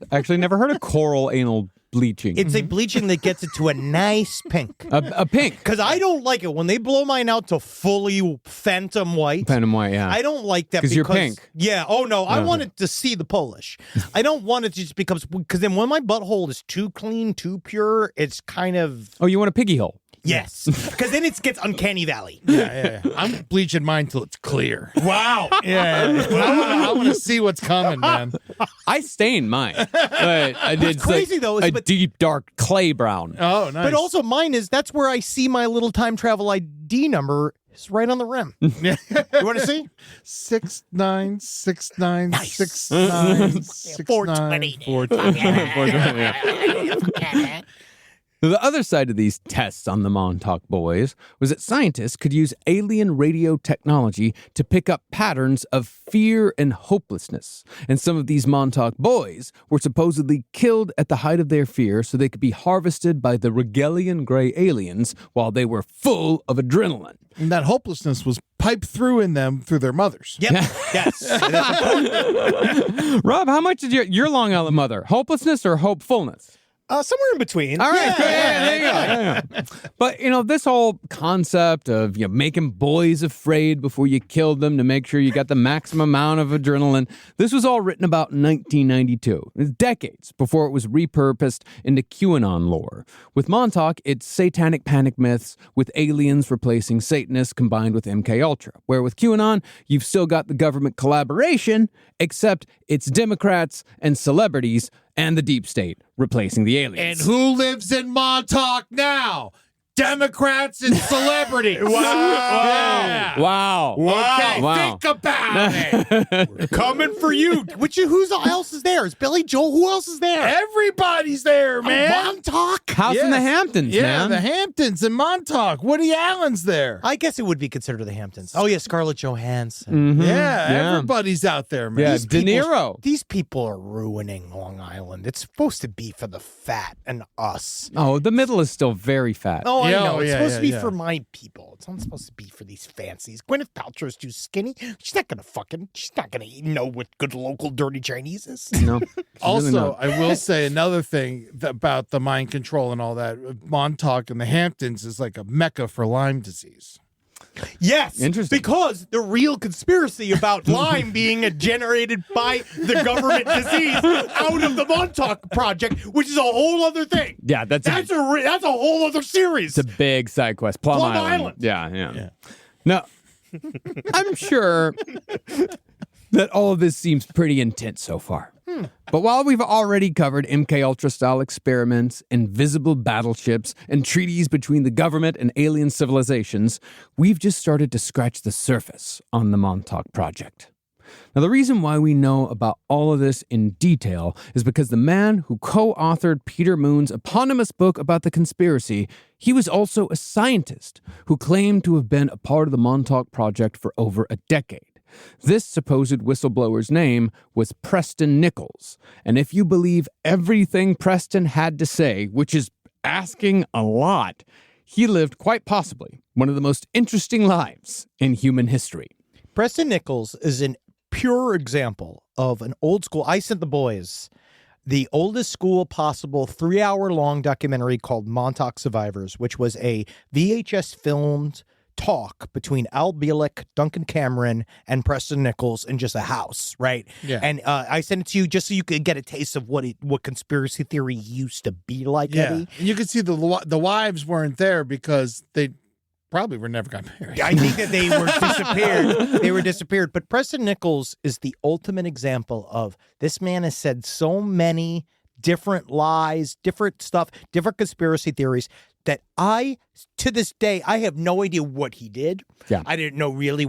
heard of coral anal bleaching. It's a bleaching that gets it to a nice pink. a pink. Because I don't like it when they blow mine out to fully phantom white. Phantom white, yeah. I don't like that because you're pink. Yeah. Oh no, I want it to see the Polish. I don't want it to just because then when my butthole is too clean, too pure, it's kind of Oh, you want a piggy hole? yes. Because then it gets uncanny valley. Yeah. I'm bleaching mine till it's clear. Wow. Yeah. I want to see what's coming, man. I stained mine, but I did What's crazy, though, is a deep dark clay brown. Oh, nice. But also mine is that's where I see my little time travel ID number. It's right on the rim. You want to see? 69696969. 420. 420. The other side of these tests on the Montauk boys was that scientists could use alien radio technology to pick up patterns of fear and hopelessness. And some of these Montauk boys were supposedly killed at the height of their fear so they could be harvested by the Regalian gray aliens while they were full of adrenaline. And that hopelessness was piped through in them through their mothers. Yep. Yes. That's important. Rob, how much did your Long Island mother? Hopelessness or hopefulness? Somewhere in between. All right, Yeah, good. yeah, There you go. Yeah. But, this whole concept of making boys afraid before you killed them to make sure you got the maximum amount of adrenaline, this was all written about in 1992. It was decades before it was repurposed into QAnon lore. With Montauk, it's satanic panic myths with aliens replacing Satanists combined with MKUltra. Where with QAnon, you've still got the government collaboration, except it's Democrats and celebrities and the deep state replacing the aliens. And who lives in Montauk now? Democrats and celebrities. Wow. Yeah. Wow. Okay, Wow. think about it. Coming for you. Who else is there? Is Billy Joel? Who else is there? Everybody's there, man. Montauk. House in the Yes. Hamptons, Yeah, man. the Hamptons and Montauk. Woody Allen's there. I guess it would be considered the Hamptons. Oh yeah, Scarlett Johansson. Yeah, everybody's out there, man. Yeah, These De people- Niro. These people are ruining Long Island. It's supposed to be for the fat and us. Oh, the middle is still very fat. Oh, I Yeah, know. It's yeah, supposed to be yeah. for my people. It's not supposed to be for these fancies. Gwyneth Paltrow's too skinny. She's not gonna know what good local dirty Chinese is. No. Also, I will say another thing about the mind control and all that. Montauk and the Hamptons is like a mecca for Lyme disease. Yes, Interesting. because the real conspiracy about Lyme being generated by the government disease out of the Montauk Project, which is a whole other thing. Yeah, that's a whole other series. It's a big side quest. Plum Island. Yeah. No, I'm sure that all of this seems pretty intense so far. But while we've already covered MKUltra style experiments, invisible battleships, and treaties between the government and alien civilizations, we've just started to scratch the surface on the Montauk Project. Now, the reason why we know about all of this in detail is because the man who co-authored Peter Moon's eponymous book about the conspiracy, he was also a scientist who claimed to have been a part of the Montauk Project for over a decade. This supposed whistleblower's name was Preston Nichols, and if you believe everything Preston had to say, which is asking a lot, he lived quite possibly one of the most interesting lives in human history. Preston Nichols is a pure example of an old school. I sent the boys the oldest school possible 3-hour-long documentary called Montauk Survivors, which was a VHS filmed talk between Al Bielek, Duncan Cameron, and Preston Nichols in just a house, right? Yeah. And I sent it to you just so you could get a taste of what conspiracy theory used to be like, Yeah, Eddie. and you can see the wives weren't there because they probably were never got married. I think that they were disappeared. They were disappeared. But Preston Nichols is the ultimate example of this man has said so many different lies, different stuff, different conspiracy theories that to this day, I have no idea what he did. Yeah. I didn't know really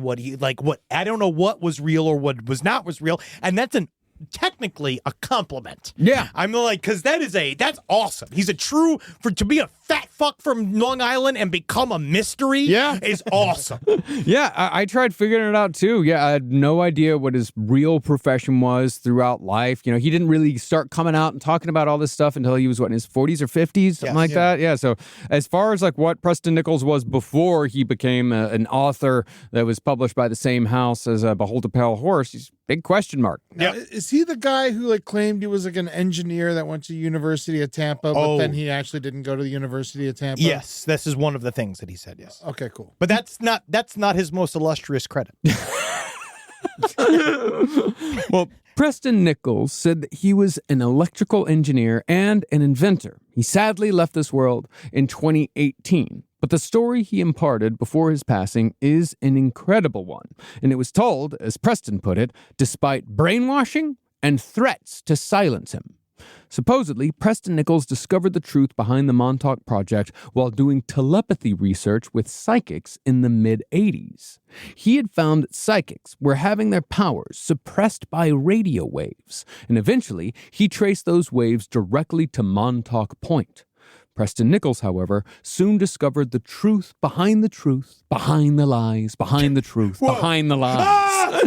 I don't know what was real or what was not was real. And that's an technically a compliment. Yeah. I'm like, because that's awesome. He's to be a fat fuck from Long Island and become a mystery is awesome. Yeah, I tried figuring it out too. Yeah, I had no idea what his real profession was throughout life. You know, he didn't really start coming out and talking about all this stuff until he was, in his 40s or 50s, something like that. Yeah, so as far as like what Preston Nichols was before he became an author that was published by the same house as Behold a Pale Horse, he's big question mark. Now, is he the guy who like claimed he was like an engineer that went to University of Tampa, but then he actually didn't go to the University of Tampa? Yes, this is one of the things that he said, yes. Okay, cool. But that's not his most illustrious credit. Well, Preston Nichols said that he was an electrical engineer and an inventor. He sadly left this world in 2018. But the story he imparted before his passing is an incredible one. And it was told, as Preston put it, despite brainwashing and threats to silence him. Supposedly, Preston Nichols discovered the truth behind the Montauk Project while doing telepathy research with psychics in the mid-'80s. He had found that psychics were having their powers suppressed by radio waves, and eventually he traced those waves directly to Montauk Point. Preston Nichols, however, soon discovered the truth, behind the lies, behind the truth, behind the lies,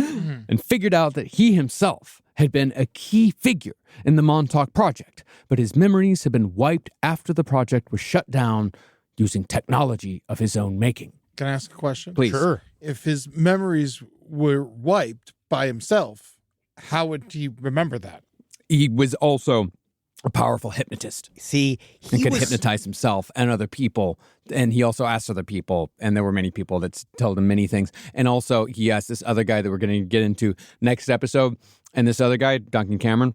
and figured out that he himself had been a key figure in the Montauk Project, but his memories had been wiped after the project was shut down using technology of his own making. Can I ask a question? Please. Sure. If his memories were wiped by himself, how would he remember that? He was also a powerful hypnotist. See, He could hypnotize himself and other people. And he also asked other people, and there were many people that told him many things. And also, he asked this other guy that we're going to get into next episode. And this other guy, Duncan Cameron,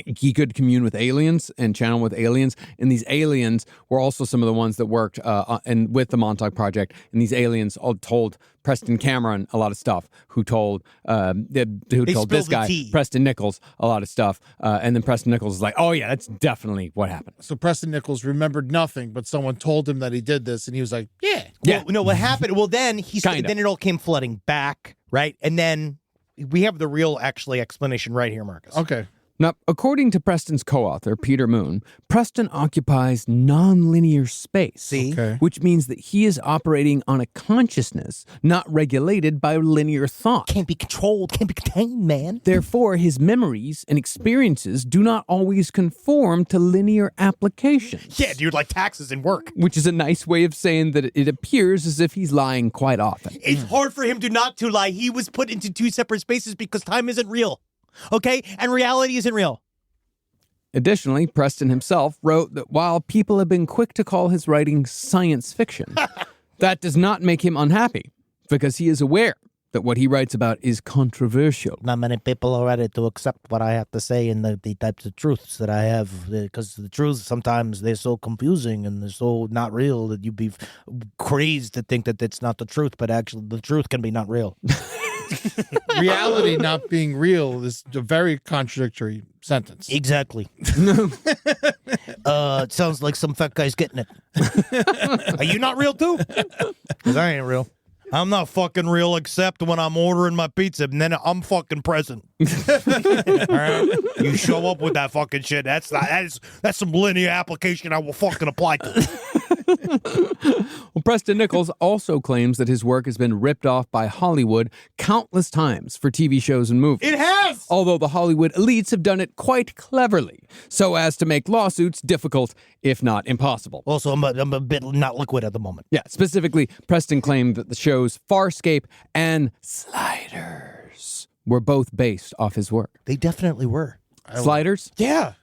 he could commune with aliens and channel with aliens. And these aliens were also some of the ones that worked with the Montauk Project. And these aliens all told Preston Cameron a lot of stuff, who told this guy, Preston Nichols, a lot of stuff. And then Preston Nichols is like, oh, yeah, that's definitely what happened. So Preston Nichols remembered nothing, but someone told him that he did this, and he was like, yeah. Well, no, what happened? Well, then then it all came flooding back, right? And then we have the real, explanation right here, Marcus. Okay. Now, according to Preston's co-author, Peter Moon, Preston occupies non-linear space, which means that he is operating on a consciousness not regulated by linear thought. Can't be controlled, can't be contained, man. Therefore, his memories and experiences do not always conform to linear applications. Yeah, dude, like taxes and work. Which is a nice way of saying that it appears as if he's lying quite often. It's hard for him not to lie. He was put into two separate spaces because time isn't real. Okay? And reality isn't real. Additionally, Preston himself wrote that while people have been quick to call his writing science fiction, that does not make him unhappy, because he is aware that what he writes about is controversial. Not many people are ready to accept what I have to say and the types of truths that I have, because the truths sometimes they're so confusing and they're so not real that you'd be crazed to think that it's not the truth, but actually the truth can be not real. Reality not being real is a very contradictory sentence. Exactly. It sounds like some fat guy's getting it. Are you not real too? Because I ain't real. I'm not fucking real except when I'm ordering my pizza, and then I'm fucking present. All right? You show up with that fucking shit. That's some linear application I will fucking apply to. Well, Preston Nichols also claims that his work has been ripped off by Hollywood countless times for TV shows and movies. It has! Although the Hollywood elites have done it quite cleverly, so as to make lawsuits difficult, if not impossible. Also, I'm a bit not liquid at the moment. Yeah, specifically, Preston claimed that the shows Farscape and Sliders were both based off his work. They definitely were. Sliders? Yeah.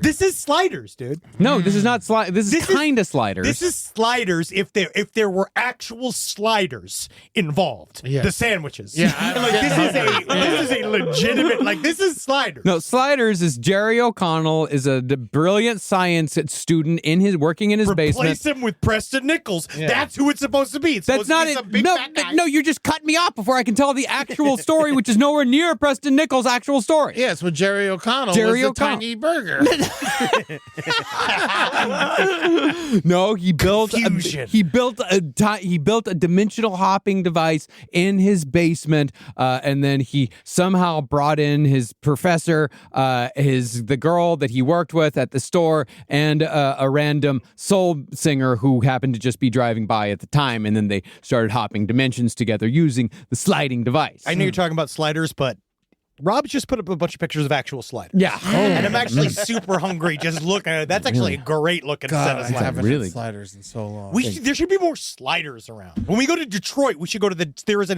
This is Sliders, dude. No, this is not Sliders. This is kind of Sliders. This is Sliders if there were actual sliders involved. Yes. The sandwiches. Yeah. This is a legitimate, this is Sliders. No, Sliders is Jerry O'Connell is a brilliant science student working in his basement. Replace him with Preston Nichols. Yeah. That's who it's supposed to be. It's That's not it. No, you just cut me off before I can tell the actual story, which is nowhere near Preston Nichols' actual story. Yeah, it's with Jerry O'Connell. Jerry was O'Connell. a tiny burger. here. No, he built Confusion. he built a dimensional hopping device in his basement, and then he somehow brought in his professor, the girl that he worked with at the store, and a random soul singer who happened to just be driving by at the time, and then they started hopping dimensions together using the sliding device. I know you're talking about sliders, but Rob's just put up a bunch of pictures of actual sliders. Yeah. And I'm actually super hungry just looking at it. That's actually a great looking set of I sliders. haven't really- had sliders in so long. There should be more sliders around. When we go to Detroit, we should go to there's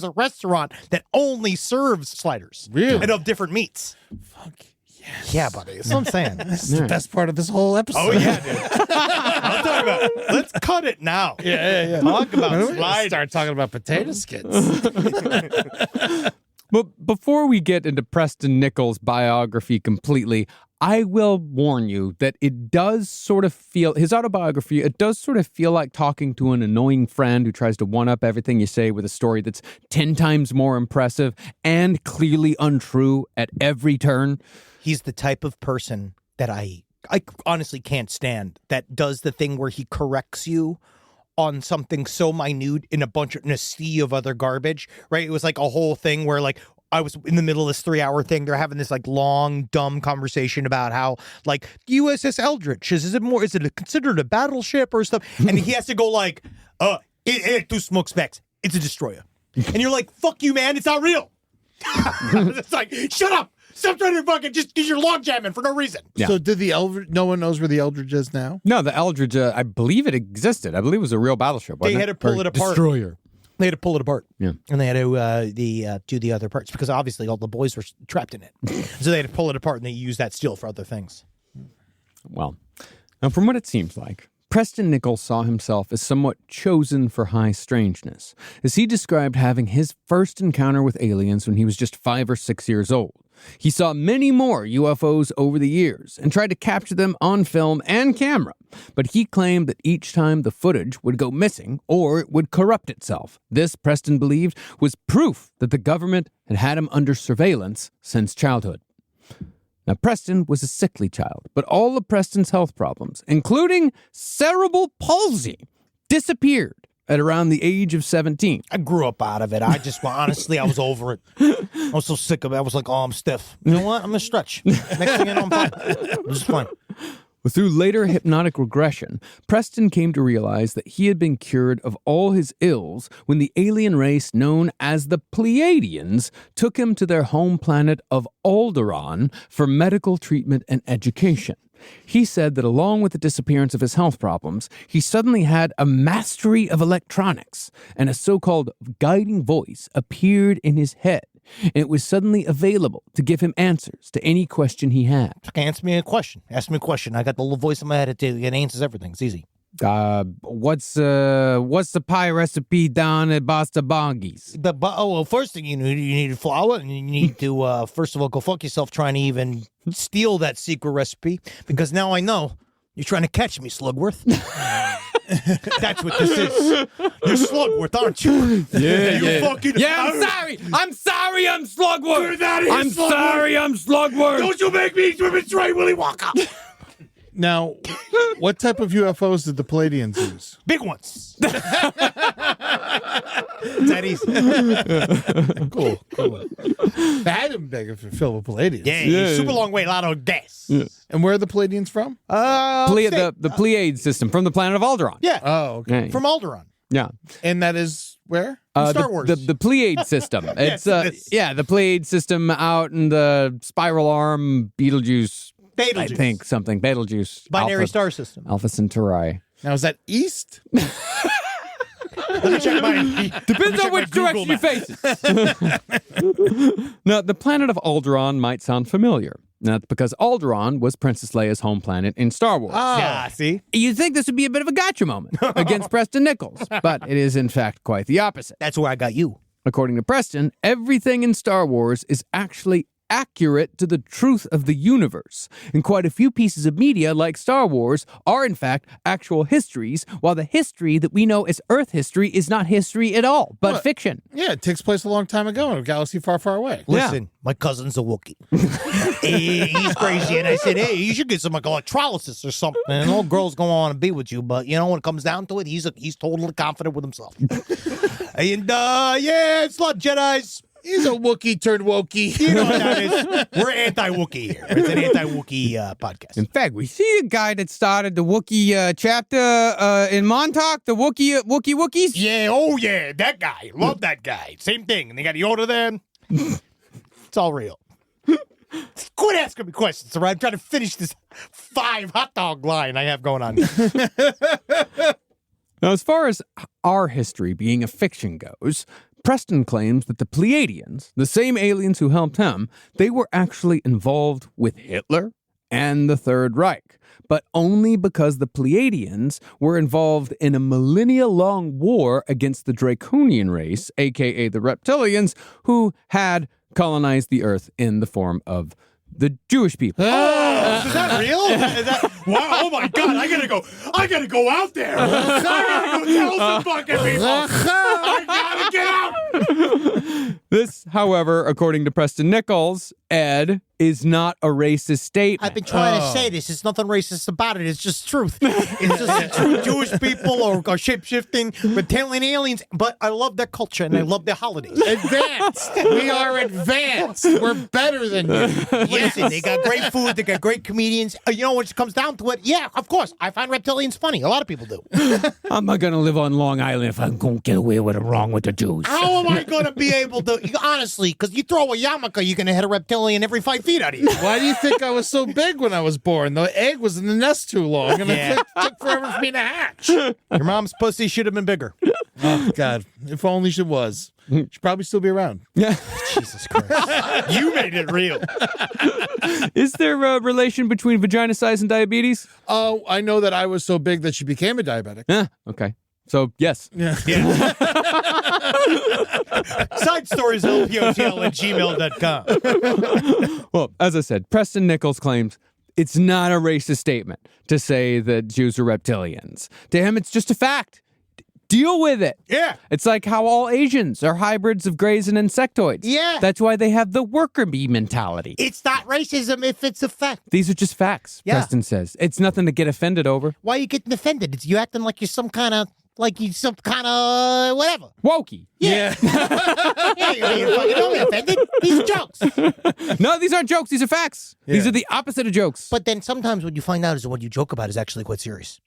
a restaurant that only serves sliders. Really? And of different meats. Fuck yes. Yeah, buddy. That's what I'm saying. This is the best part of this whole episode. Oh, yeah, dude. I'm talking about, let's cut it now. Yeah. Talk about When are we gonna sliders. start talking about potato skins. But before we get into Preston Nichols' biography completely, I will warn you that it does sort of feel, his autobiography, it does sort of feel like talking to an annoying friend who tries to one-up everything you say with a story that's 10 times more impressive and clearly untrue at every turn. He's the type of person that I honestly can't stand, that does the thing where he corrects you on something so minute in a sea of other garbage, right? It was like a whole thing where like I was in the middle of this 3-hour thing. They're having this like long, dumb conversation about how like USS Eldridge, is it considered a battleship or stuff? And he has to go like, it do smoke specs. It's a destroyer. And you're like, fuck you, man. It's not real. It's like, shut up. Stop trying to fucking just because you're log jamming for no reason. Yeah. So did the Eldridge, no one knows where the Eldridge is now? No, the Eldridge, I believe it existed. I believe it was a real battleship. They wasn't had to pull Or it apart. Destroyer. They had to pull it apart. Yeah. And they had to do the other parts because obviously all the boys were trapped in it. So they had to pull it apart and they used that steel for other things. Well, now from what it seems like, Preston Nichols saw himself as somewhat chosen for high strangeness, as he described having his first encounter with aliens when he was just 5 or 6 years old. He saw many more UFOs over the years and tried to capture them on film and camera, but he claimed that each time the footage would go missing or it would corrupt itself. This, Preston believed, was proof that the government had him under surveillance since childhood. Now, Preston was a sickly child, but all of Preston's health problems, including cerebral palsy, disappeared at around the age of 17. I grew up out of it. I just, honestly, I was over it. I was so sick of it. I was like, oh, I'm stiff. You know what? I'm going to stretch. Next thing you know, I'm fine. This is fine. But through later hypnotic regression, Preston came to realize that he had been cured of all his ills when the alien race known as the Pleiadians took him to their home planet of Alderaan for medical treatment and education. He said that along with the disappearance of his health problems, he suddenly had a mastery of electronics, and a so-called guiding voice appeared in his head. And it was suddenly available to give him answers to any question he had. Ask me a question. Ask me a question. I got the little voice in my head. It answers everything. It's easy. What's the pie recipe down at Basta Bongi's? First thing you need flour, and you need to first of all go fuck yourself trying to even steal that secret recipe, because now I know you're trying to catch me, Slugworth. That's what this is. You're Slugworth, aren't you? I'm sorry, I'm Slugworth. You're not here, I'm Slugworth. sorry, I'm Slugworth. Don't you make me betray Willy Wonka. Now, what type of UFOs did the Palladians use? Big ones. That easy. Cool. They had them big if you're filled with Palladians. Yeah, super long way, a lot of gas. Yeah. And where are the Palladians from? The Pleiade system from the planet of Alderaan. Yeah, Oh, okay. Yeah. from Alderaan. Yeah. And that is where? Star Wars. The Pleiade system. It's the Pleiade system out in the spiral arm Betelgeuse. I think something. Betelgeuse. Binary star system. Alpha Centauri. Now, is that east? Let me check my. Depends on which direction you face it. Now, the planet of Alderaan might sound familiar. That's because Alderaan was Princess Leia's home planet in Star Wars. Yeah, see? You'd think this would be a bit of a gotcha moment against Preston Nichols, but it is in fact quite the opposite. That's where I got you. According to Preston, everything in Star Wars is actually accurate to the truth of the universe. And quite a few pieces of media, like Star Wars, are in fact actual histories, while the history that we know as Earth history is not history at all, but fiction. Yeah, it takes place a long time ago in a galaxy far, far away. Listen, my cousin's a Wookiee. He's crazy. And I said, hey, you should get some like electrolysis or something. And all girls go on and be with you. But, you know, when it comes down to it, he's totally confident with himself. And, yeah, it's a lot of Jedis. He's a Wookiee turned Wokey. You know what that is. We're anti-Wookiee here. It's an anti-Wookiee podcast. In fact, we see a guy that started the Wookiee chapter in Montauk, the Wookiees. Yeah, oh yeah, that guy. Love that guy. Same thing. And they got Yoda there. It's all real. Quit asking me questions, all right? I'm trying to finish this 5 hot dog line I have going on. Now, as far as our history being a fiction goes, Preston claims that the Pleiadians, the same aliens who helped him, they were actually involved with Hitler and the Third Reich, but only because the Pleiadians were involved in a millennia-long war against the Draconian race, aka the reptilians, who had colonized the Earth in the form of the Jewish people. Is that real? Wow, oh my God, I gotta go out there. I gotta go tell some fucking people. I gotta get out. This, however, according to Preston Nichols, Ed, is not a racist statement. I've been trying to say this. There's nothing racist about it. It's just truth. It's just the truth. Jewish people are shape-shifting, reptilian aliens, but I love their culture and I love their holidays. Advanced. We are advanced. We're better than you. Listen, they got great food. They got great comedians. You know, when it comes down to it, yeah, of course. I find reptilians funny. A lot of people do. I'm not going to live on Long Island if I'm going to get away with it wrong with the Jews. How am I going to be able to, honestly, because you throw a yarmulke, you're going to hit a reptilian every 5 feet out of you. Why do you think I was so big when I was born? The egg was in the nest too long, and it took forever for me to hatch. Your mom's pussy should have been bigger. Oh, God. If only she was. She'd probably still be around. Yeah. Jesus Christ. You made it real. Is there a relation between vagina size and diabetes? Oh, I know that I was so big that she became a diabetic. Yeah. Okay. So, yes. Yeah. Side stories LPOTL@gmail.com. Well, as I said, Preston Nichols claims it's not a racist statement to say that Jews are reptilians. To him, it's just a fact. Deal with it. Yeah. It's like how all Asians are hybrids of greys and insectoids. Yeah. That's why they have the worker bee mentality. It's not racism if it's a fact. These are just facts, Yeah. Preston says. It's nothing to get offended over. Why are you getting offended? It's you acting like you're some kind of whatever. Wokey. Yeah. Yeah, you don't get offended. These are jokes. No, these aren't jokes. These are facts. Yeah. These are the opposite of jokes. But then sometimes what you find out is that what you joke about is actually quite serious.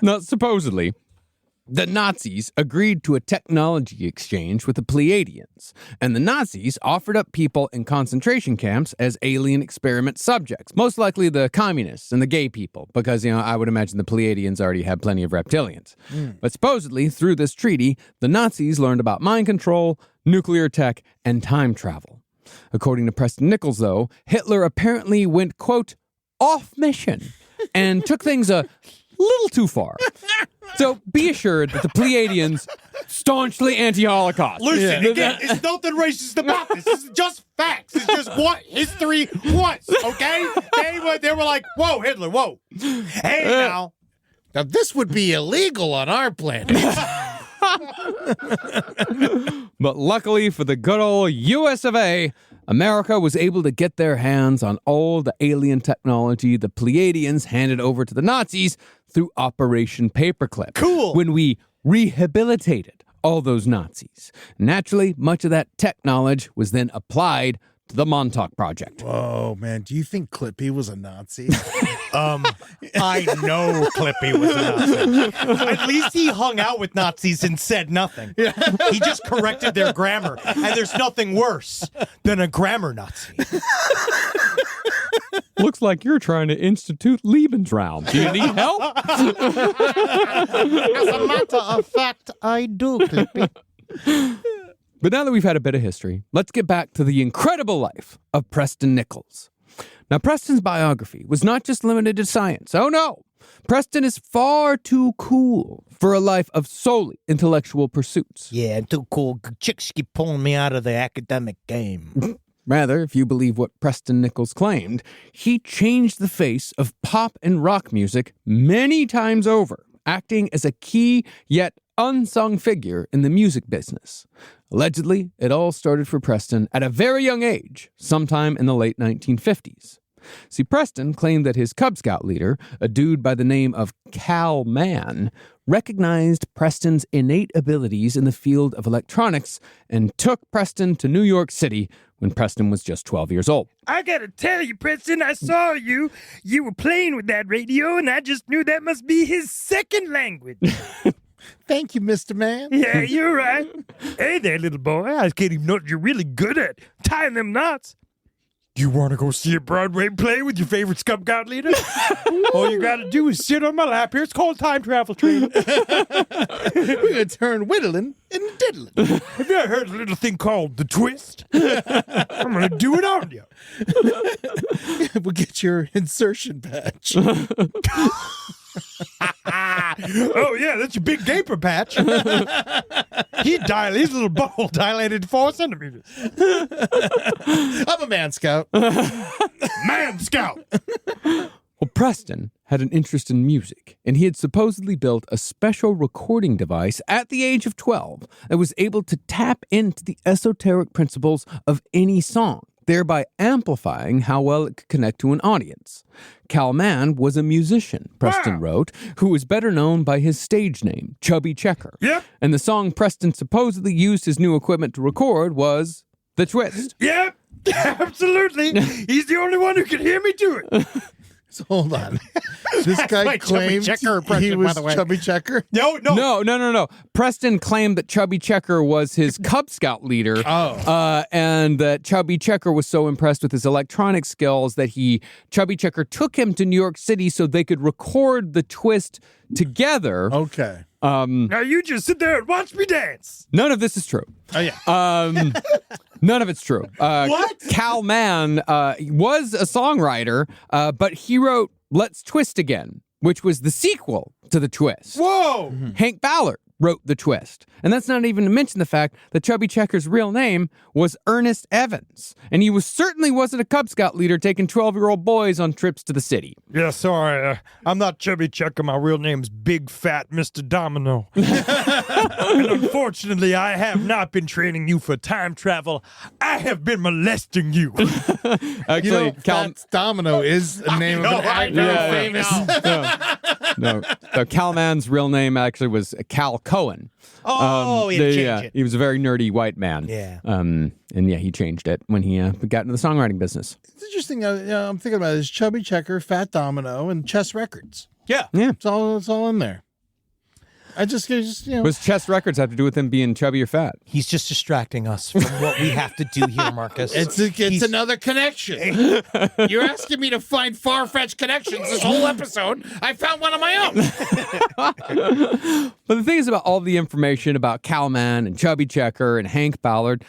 Now, supposedly, the Nazis agreed to a technology exchange with the Pleiadians, and the Nazis offered up people in concentration camps as alien experiment subjects, most likely the communists and the gay people, because, I would imagine the Pleiadians already had plenty of reptilians. But supposedly, through this treaty, the Nazis learned about mind control, nuclear tech, and time travel. According to Preston Nichols, though, Hitler apparently went, quote, off mission and took things a little too far. So be assured that the Pleiadians staunchly anti-Holocaust. Listen, again, it's nothing racist about this. This is just facts. It's just what history was, okay? They were like, whoa, Hitler, whoa. Hey, now. Now, this would be illegal on our planet. But luckily for the good old US of A, America was able to get their hands on all the alien technology the Pleiadians handed over to the Nazis through Operation Paperclip. Cool. When we rehabilitated all those Nazis. Naturally, much of that tech knowledge was then applied to the Montauk Project. Whoa, man. Do you think Clippy was a Nazi? I know Clippy was a Nazi. At least he hung out with Nazis and said nothing. He just corrected their grammar. And there's nothing worse than a grammar Nazi. Looks like you're trying to institute Lebensraum. Do you need help? As a matter of fact, I do, Clippy. But now that we've had a bit of history, let's get back to the incredible life of Preston Nichols. Now, Preston's biography was not just limited to science. Oh, no. Preston is far too cool for a life of solely intellectual pursuits. Yeah, I'm too cool. Chicks keep pulling me out of the academic game. Rather, if you believe what Preston Nichols claimed, he changed the face of pop and rock music many times over, acting as a key yet unsung figure in the music business. Allegedly, it all started for Preston at a very young age, sometime in the late 1950s. See, Preston claimed that his Cub Scout leader, a dude by the name of Cal Mann, recognized Preston's innate abilities in the field of electronics and took Preston to New York City when Preston was just 12 years old. I gotta tell you, Preston, I saw you. You were playing with that radio, and I just knew that must be his second language. Thank you, Mr. Man. Yeah, you're right. Hey there, little boy. I can't even know what you're really good at. Tying them knots. You want to go see a Broadway play with your favorite Cub Scout leader? All you got to do is sit on my lap here. It's called time travel training. We're going to turn whittling into diddling. Have you ever heard of a little thing called the twist? I'm going to do it on you. We'll get your insertion patch. Oh, yeah, that's your big gaper patch. His little ball dilated 4 centimeters. I'm a man scout. Man Scout. Well, Preston had an interest in music, and he had supposedly built a special recording device at the age of 12 that was able to tap into the esoteric principles of any song, thereby amplifying how well it could connect to an audience. Cal Mann was a musician, Preston wrote, who was better known by his stage name, Chubby Checker. Yep. And the song Preston supposedly used his new equipment to record was The Twist. Yep. Absolutely. He's the only one who can hear me do it. So hold on. This guy my Chubby claimed Checker impression, he by was the way. Chubby Checker. No. Preston claimed that Chubby Checker was his Cub Scout leader. And that Chubby Checker was so impressed with his electronic skills that Chubby Checker took him to New York City so they could record The Twist together. Okay. Now you just sit there and watch me dance. None of this is true. Oh, yeah. None of it's true. What? Cal Mann was a songwriter, but he wrote Let's Twist Again, which was the sequel to The Twist. Whoa. Hank Ballard wrote The Twist. And that's not even to mention the fact that Chubby Checker's real name was Ernest Evans. And he certainly wasn't a Cub Scout leader taking 12-year-old boys on trips to the city. Yeah, sorry. I'm not Chubby Checker. My real name's Big Fat Mr. Domino. And unfortunately, I have not been training you for time travel. I have been molesting you. You Actually, know, Fats Domino is the name of an actor famous. No, Cal Mann's real name actually was Cal Cohen. Oh, he had to change it. He was a very nerdy white man. Yeah. And he changed it when he got into the songwriting business. It's interesting. I'm thinking about this: Chubby Checker, Fat Domino, and Chess Records. Yeah. It's all in there. I just What's Chess Records have to do with him being chubby or fat? He's just distracting us from what we have to do here, Marcus. It's another connection. You're asking me to find far-fetched connections this whole episode. I found one on my own. But the thing is about all the information about Cal Mann and Chubby Checker and Hank Ballard,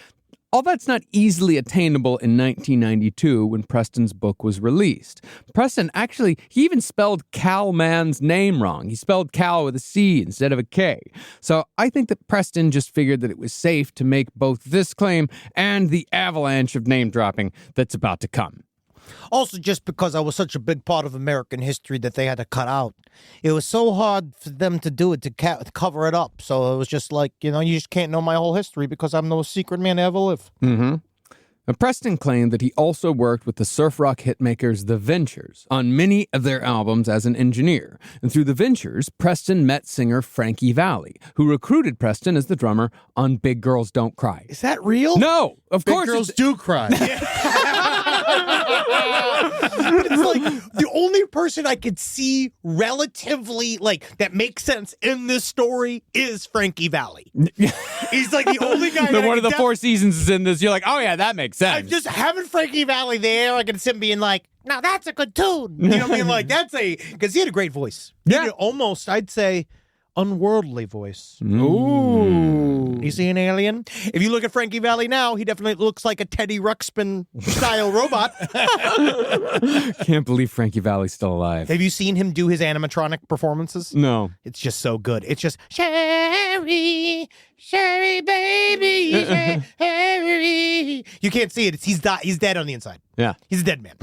all that's not easily attainable in 1992 when Preston's book was released. Preston he even spelled Cal Mann's name wrong. He spelled Cal with a C instead of a K. So I think that Preston just figured that it was safe to make both this claim and the avalanche of name dropping that's about to come. Also, just because I was such a big part of American history that they had to cut out. It was so hard for them to do it, to cover it up. So it was just like, you just can't know my whole history because I'm no secret man to ever live. Mm-hmm. Now, Preston claimed that he also worked with the surf rock hitmakers The Ventures on many of their albums as an engineer. And through The Ventures, Preston met singer Frankie Valli, who recruited Preston as the drummer on Big Girls Don't Cry. Is that real? No, of Big course girls do cry. But it's like the only person I could see relatively that makes sense in this story is Frankie Valli. He's like the only guy. One of the Four Seasons is in this. You're like, oh yeah, that makes sense. I'm just having Frankie Valli there. I can see him being like, now that's a good tune. You know what I mean? Like because he had a great voice. Yeah. He had almost, I'd say, unworldly voice. Ooh. You see an alien? If you look at Frankie Valli now, he definitely looks like a Teddy Ruxpin-style robot. Can't believe Frankie Valli's still alive. Have you seen him do his animatronic performances? No. It's just so good. It's just, Sherry, Sherry, baby, Sherry. You can't see it. He's dead on the inside. Yeah. He's a dead man.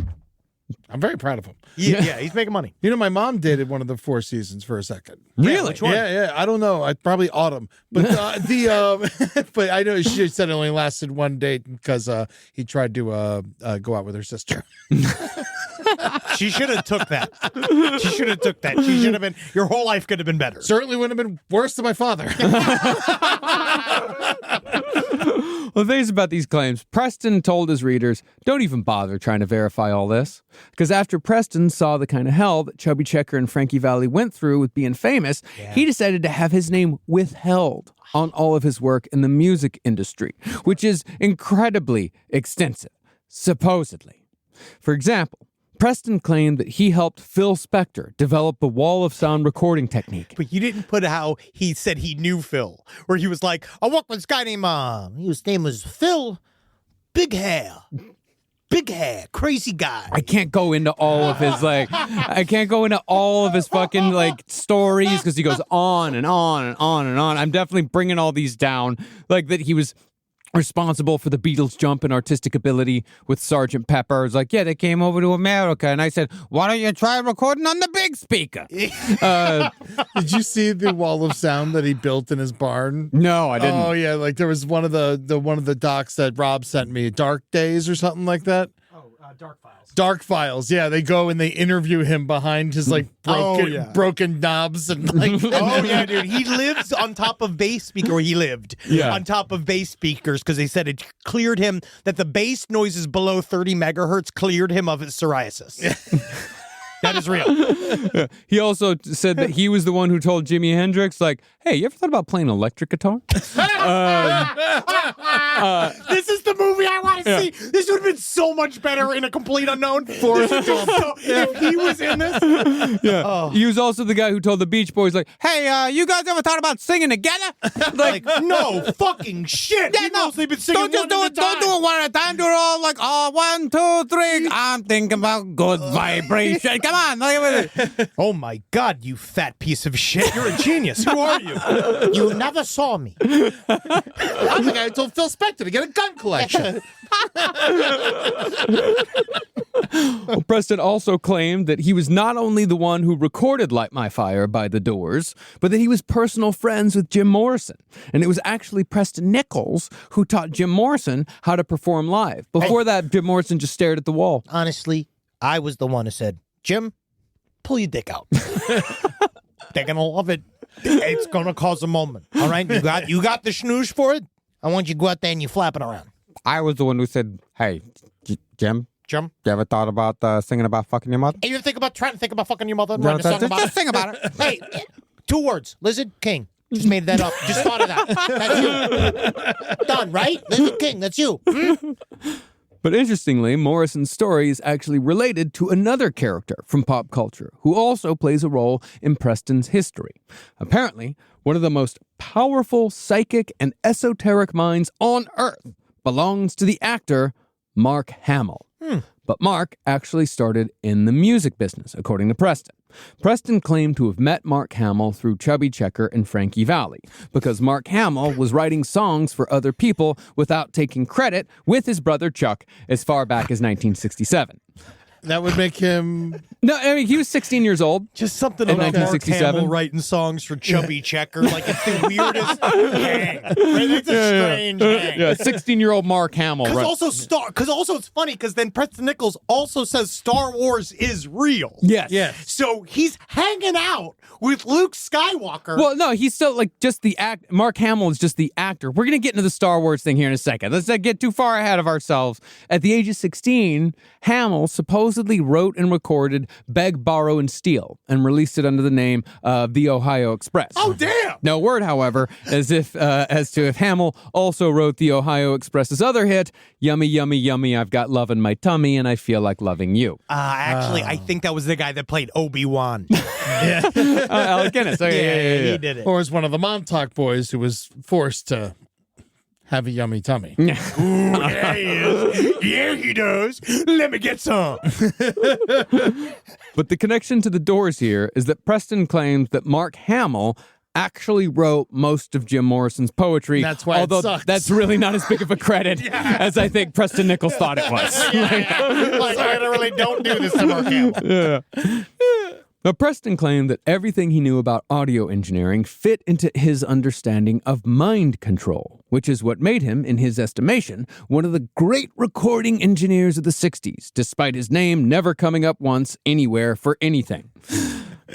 I'm very proud of him. Yeah, he's making money. You know, my mom dated one of the Four Seasons for a second. Really? Which one? Yeah. I don't know. I probably Autumn, but but I know she said it only lasted one date because he tried to go out with her sister. She should have took that. She should have took that. She should have been. Your whole life could have been better. Certainly wouldn't have been worse than my father. Well, the thing is about these claims, Preston told his readers, don't even bother trying to verify all this. Because after Preston saw the kind of hell that Chubby Checker and Frankie Valli went through with being famous, he decided to have his name withheld on all of his work in the music industry, which is incredibly extensive, supposedly. For example, Preston claimed that he helped Phil Spector develop the wall of sound recording technique. But you didn't put how he said he knew Phil, where he was like, I worked with this guy named, his name was Phil, big hair, crazy guy. I can't go into all of his, fucking, stories because he goes on and on and on and on. I'm definitely bringing all these down, like that he was responsible for the Beatles' jump in artistic ability with Sgt. Pepper. It's like, yeah, they came over to America. And I said, why don't you try recording on the big speaker? Did you see the wall of sound that he built in his barn? No, I didn't. Oh, yeah. There was one of the docs that Rob sent me, Dark Days or something like that. Dark Files. Dark Files, yeah. They go and they interview him behind his broken knobs and Oh yeah, dude. He lives on top of bass speaker. Or he lived on top of bass speakers because they said it cleared him that the bass noises below 30 megahertz cleared him of his psoriasis. That is real. Yeah. He also said that he was the one who told Jimi Hendrix, like, hey, you ever thought about playing electric guitar? This is the movie I want to see. This would have been so much better in A Complete Unknown. If he was in this. Yeah. Oh. He was also the guy who told the Beach Boys, like, hey, you guys ever thought about singing together? Like, no fucking shit. Yeah, We've no. mostly been singing Don't do it one at a time. Do it all like, 1, 2, 3. I'm thinking about good vibration. Come on. Look at it. Oh my God, you fat piece of shit. You're a genius. Who are you? You never saw me. I'm the guy who told Phil Spector to get a gun collection. Well, Preston also claimed that he was not only the one who recorded Light My Fire by The Doors, but that he was personal friends with Jim Morrison. And it was actually Preston Nichols who taught Jim Morrison how to perform live. Before that, Jim Morrison just stared at the wall. Honestly, I was the one who said, Jim, pull your dick out. They're going to love it. It's going to cause a moment. All right? You got the snooze for it? I want you to go out there and you flap it around. I was the one who said, hey, Jim, you ever thought about singing about fucking your mother? Hey, you ever trying to think about fucking your mother? No, Write a song about just it? sing about it. Hey, 2 words. Lizard King. Just made that up. Just thought of that. That's you. Done, right? Lizard King, that's you. But interestingly, Morrison's story is actually related to another character from pop culture who also plays a role in Preston's history. Apparently, one of the most powerful psychic and esoteric minds on Earth belongs to the actor Mark Hamill. But Mark actually started in the music business, according to Preston. Preston claimed to have met Mark Hamill through Chubby Checker and Frankie Valli, because Mark Hamill was writing songs for other people without taking credit with his brother Chuck as far back as 1967. That would make him... No, I mean, he was 16 years old. Just something in about Mark 1967. Hamill writing songs for Chubby Checker. Like, it's the weirdest hang. Right? It's a strange hang. Yeah, 16-year-old Mark Hamill. Because also it's funny, because then Preston Nichols also says Star Wars is real. Yes. So he's hanging out with Luke Skywalker. Well, no, he's still just the act. Mark Hamill is just the actor. We're going to get into the Star Wars thing here in a second. Let's not get too far ahead of ourselves. At the age of 16, Hamill supposedly supposedly wrote and recorded Beg, Borrow, and Steal and released it under the name of the Ohio Express. Oh, damn! No word, however, as to if Hamill also wrote the Ohio Express's other hit, Yummy, Yummy, Yummy, I've got love in my tummy and I feel like loving you. Actually, I think that was the guy that played Obi-Wan. Alec Guinness. Okay, yeah. He did it. Or as one of the Montauk boys who was forced to have a yummy tummy. Ooh, yeah, he is. Yeah, he does. Let me get some. But the connection to the Doors here is that Preston claims that Mark Hamill actually wrote most of Jim Morrison's poetry. That's why although it sucks. that's really not as big of a credit as I think Preston Nichols thought it was. Like, I really don't do this to Mark Hamill. Now, Preston claimed that everything he knew about audio engineering fit into his understanding of mind control, which is what made him, in his estimation, one of the great recording engineers of the 60s, despite his name never coming up once anywhere for anything.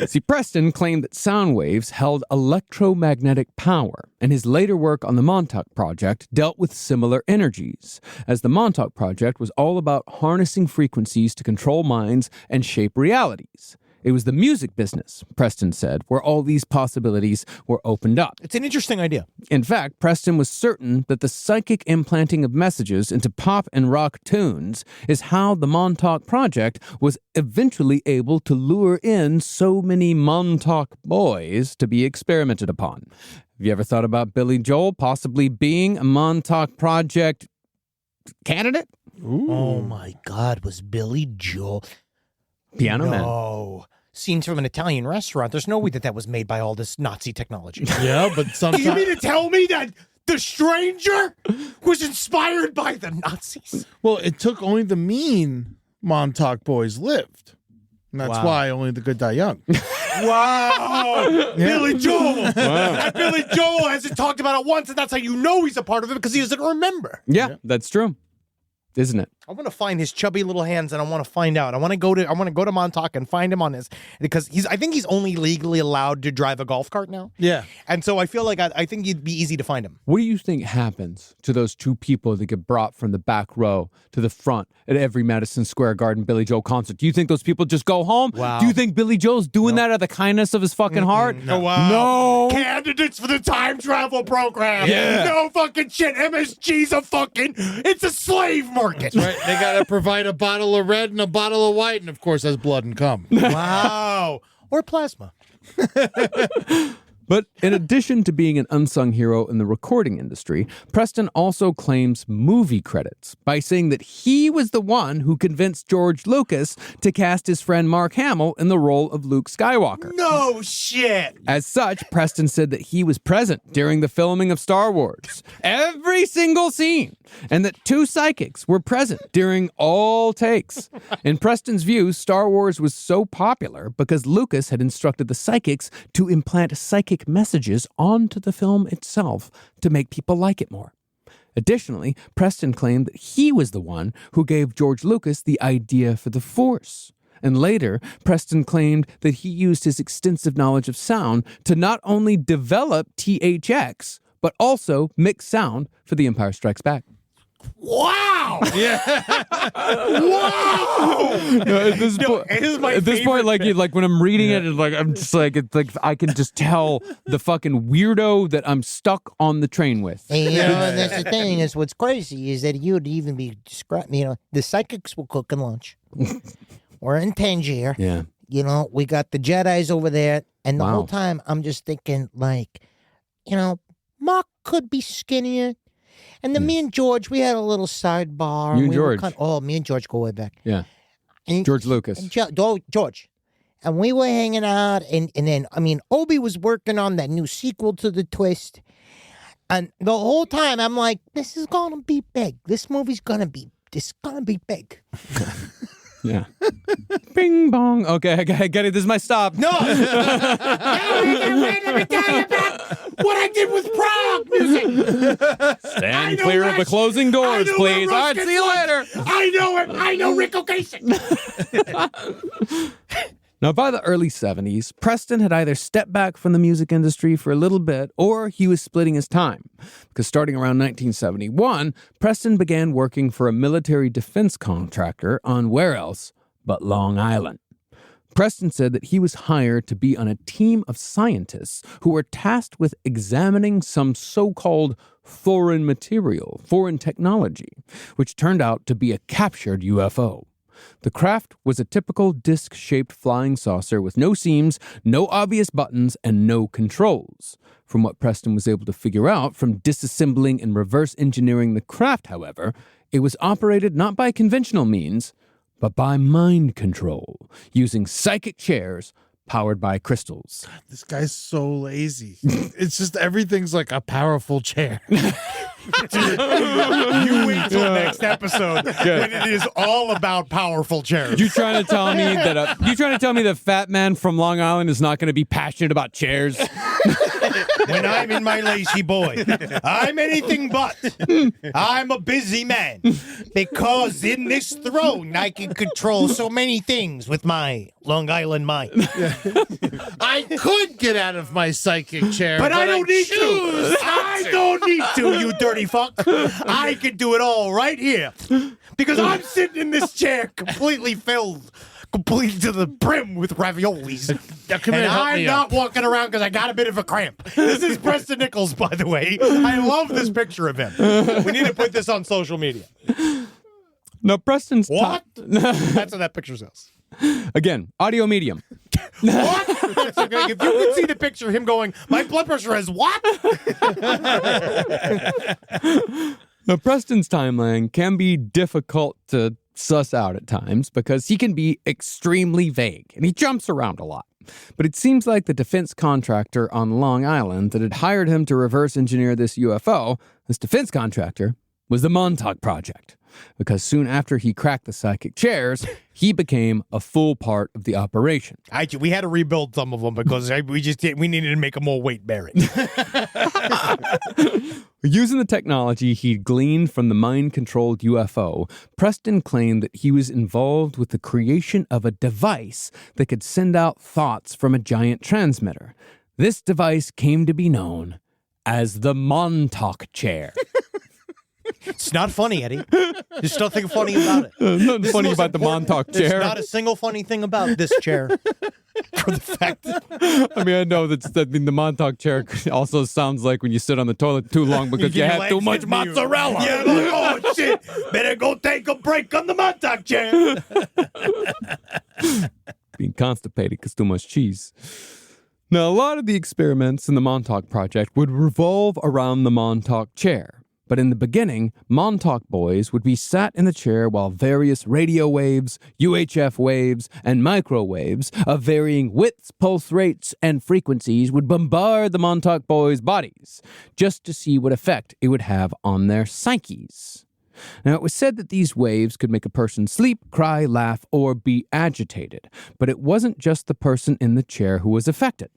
See, Preston claimed that sound waves held electromagnetic power, and his later work on the Montauk Project dealt with similar energies, as the Montauk Project was all about harnessing frequencies to control minds and shape realities. It was the music business, Preston said, where all these possibilities were opened up. It's an interesting idea. In fact, Preston was certain that the psychic implanting of messages into pop and rock tunes is how the Montauk Project was eventually able to lure in so many Montauk boys to be experimented upon. Have you ever thought about Billy Joel possibly being a Montauk Project candidate? Ooh. Oh, my God. Was Billy Joel... Piano Man. No. Scenes from an Italian restaurant. There's no way that was made by all this Nazi technology. Yeah, but Do sometimes... you mean to tell me that The Stranger was inspired by the Nazis? Well, it took only the mean Montauk boys lived. And that's why only the good die young. Wow. Billy Joel. And Billy Joel hasn't talked about it once, and that's how you know he's a part of it, because he doesn't remember. Yeah, that's true. Isn't it? I want to find his chubby little hands, and I want to find out. I want to go to Montauk and find him on his, because I think he's only legally allowed to drive a golf cart now. Yeah. And so I feel like I think it'd be easy to find him. What do you think happens to those two people that get brought from the back row to the front at every Madison Square Garden Billy Joel concert? Do you think those people just go home? Wow. Do you think Billy Joel's doing that out of the kindness of his fucking heart? No. Wow. No. Candidates for the time travel program. Yeah. No fucking shit. MSG's it's a slave market. Right. They got to provide a bottle of red and a bottle of white, and of course, that's blood and cum. Wow. Or plasma. But in addition to being an unsung hero in the recording industry, Preston also claims movie credits by saying that he was the one who convinced George Lucas to cast his friend Mark Hamill in the role of Luke Skywalker. No shit. As such, Preston said that he was present during the filming of Star Wars, every single scene, and that two psychics were present during all takes. In Preston's view, Star Wars was so popular because Lucas had instructed the psychics to implant psychic messages onto the film itself to make people like it more. Additionally, Preston claimed that he was the one who gave George Lucas the idea for the Force. And later, Preston claimed that he used his extensive knowledge of sound to not only develop THX, but also mix sound for The Empire Strikes Back. Wow! Yeah. Wow! No, at this point, like when I'm reading it, it's like I'm just like it's like I can just tell the fucking weirdo that I'm stuck on the train with. And, and that's the thing is what's crazy is that you'd even be described. The psychics will cook and lunch. We're in Tangier. Yeah. We got the Jedis over there, and the Wow. whole time I'm just thinking, Mark could be skinnier. And then me and George, we had a little sidebar. You and we were George. me and George go way back. Yeah. And- George Lucas. and George. And we were hanging out, and then, Obi was working on that new sequel to The Twist. And the whole time, I'm like, this is going to be big. This movie's going to be big. Yeah. Bing bong. Okay, I get it. This is my stop. No! Let me tell you about what I did with Prague music. Stand clear of the closing doors, please. All right, see you later. I know it. I know Rick Ocasek. Now, by the early 70s, Preston had either stepped back from the music industry for a little bit, or he was splitting his time. Because starting around 1971, Preston began working for a military defense contractor on where else but Long Island. Preston said that he was hired to be on a team of scientists who were tasked with examining some so-called foreign material, foreign technology, which turned out to be a captured UFO. The craft was a typical disc-shaped flying saucer with no seams, no obvious buttons, and no controls. From what Preston was able to figure out from disassembling and reverse engineering the craft, however, it was operated not by conventional means, but by mind control, using psychic chairs powered by crystals. This guy's so lazy. It's just everything's like a powerful chair. You wait till next episode when it is all about powerful chairs. You trying to tell me that Fat Man from Long Island is not going to be passionate about chairs? When I'm in my lazy boy, I'm anything but. I'm a busy man because in this throne I can control so many things with my Long Island mind. I could get out of my psychic chair, But I don't need to. I don't need to, you dirty fuck. I can do it all right here because I'm sitting in this chair completely filled. Complete to the brim with raviolis. Come here, help I'm me not up. walking around because I got a bit of a cramp. This is Preston Nichols, by the way. I love this picture of him. We need to put this on social media. No, Preston's What? That's what that picture says. Again, audio medium. What? That's okay. If you could see the picture of him going, my blood pressure is what? Now, Preston's timeline can be difficult to suss out at times because he can be extremely vague and he jumps around a lot. But it seems like the defense contractor on Long Island that had hired him to reverse engineer this UFO, this defense contractor, was the Montauk Project. Because soon after he cracked the psychic chairs, he became a full part of the operation. We had to rebuild some of them because we needed to make them more weight bearing. Using the technology he'd gleaned from the mind-controlled UFO, Preston claimed that he was involved with the creation of a device that could send out thoughts from a giant transmitter. This device came to be known as the Montauk chair. It's not funny, Eddie. There's nothing funny about it. Nothing This funny is about the important. Montauk chair. There's not a single funny thing about this chair. For the fact that I mean, I know the Montauk chair also sounds like when you sit on the toilet too long because you have too much mozzarella. Yeah, like, oh shit, better go take a break on the Montauk chair. Being constipated because too much cheese. Now, a lot of the experiments in the Montauk Project would revolve around the Montauk chair. But in the beginning, Montauk boys would be sat in the chair while various radio waves, UHF waves, and microwaves of varying widths, pulse rates, and frequencies would bombard the Montauk boys' bodies, just to see what effect it would have on their psyches. Now, it was said that these waves could make a person sleep, cry, laugh, or be agitated, but it wasn't just the person in the chair who was affected.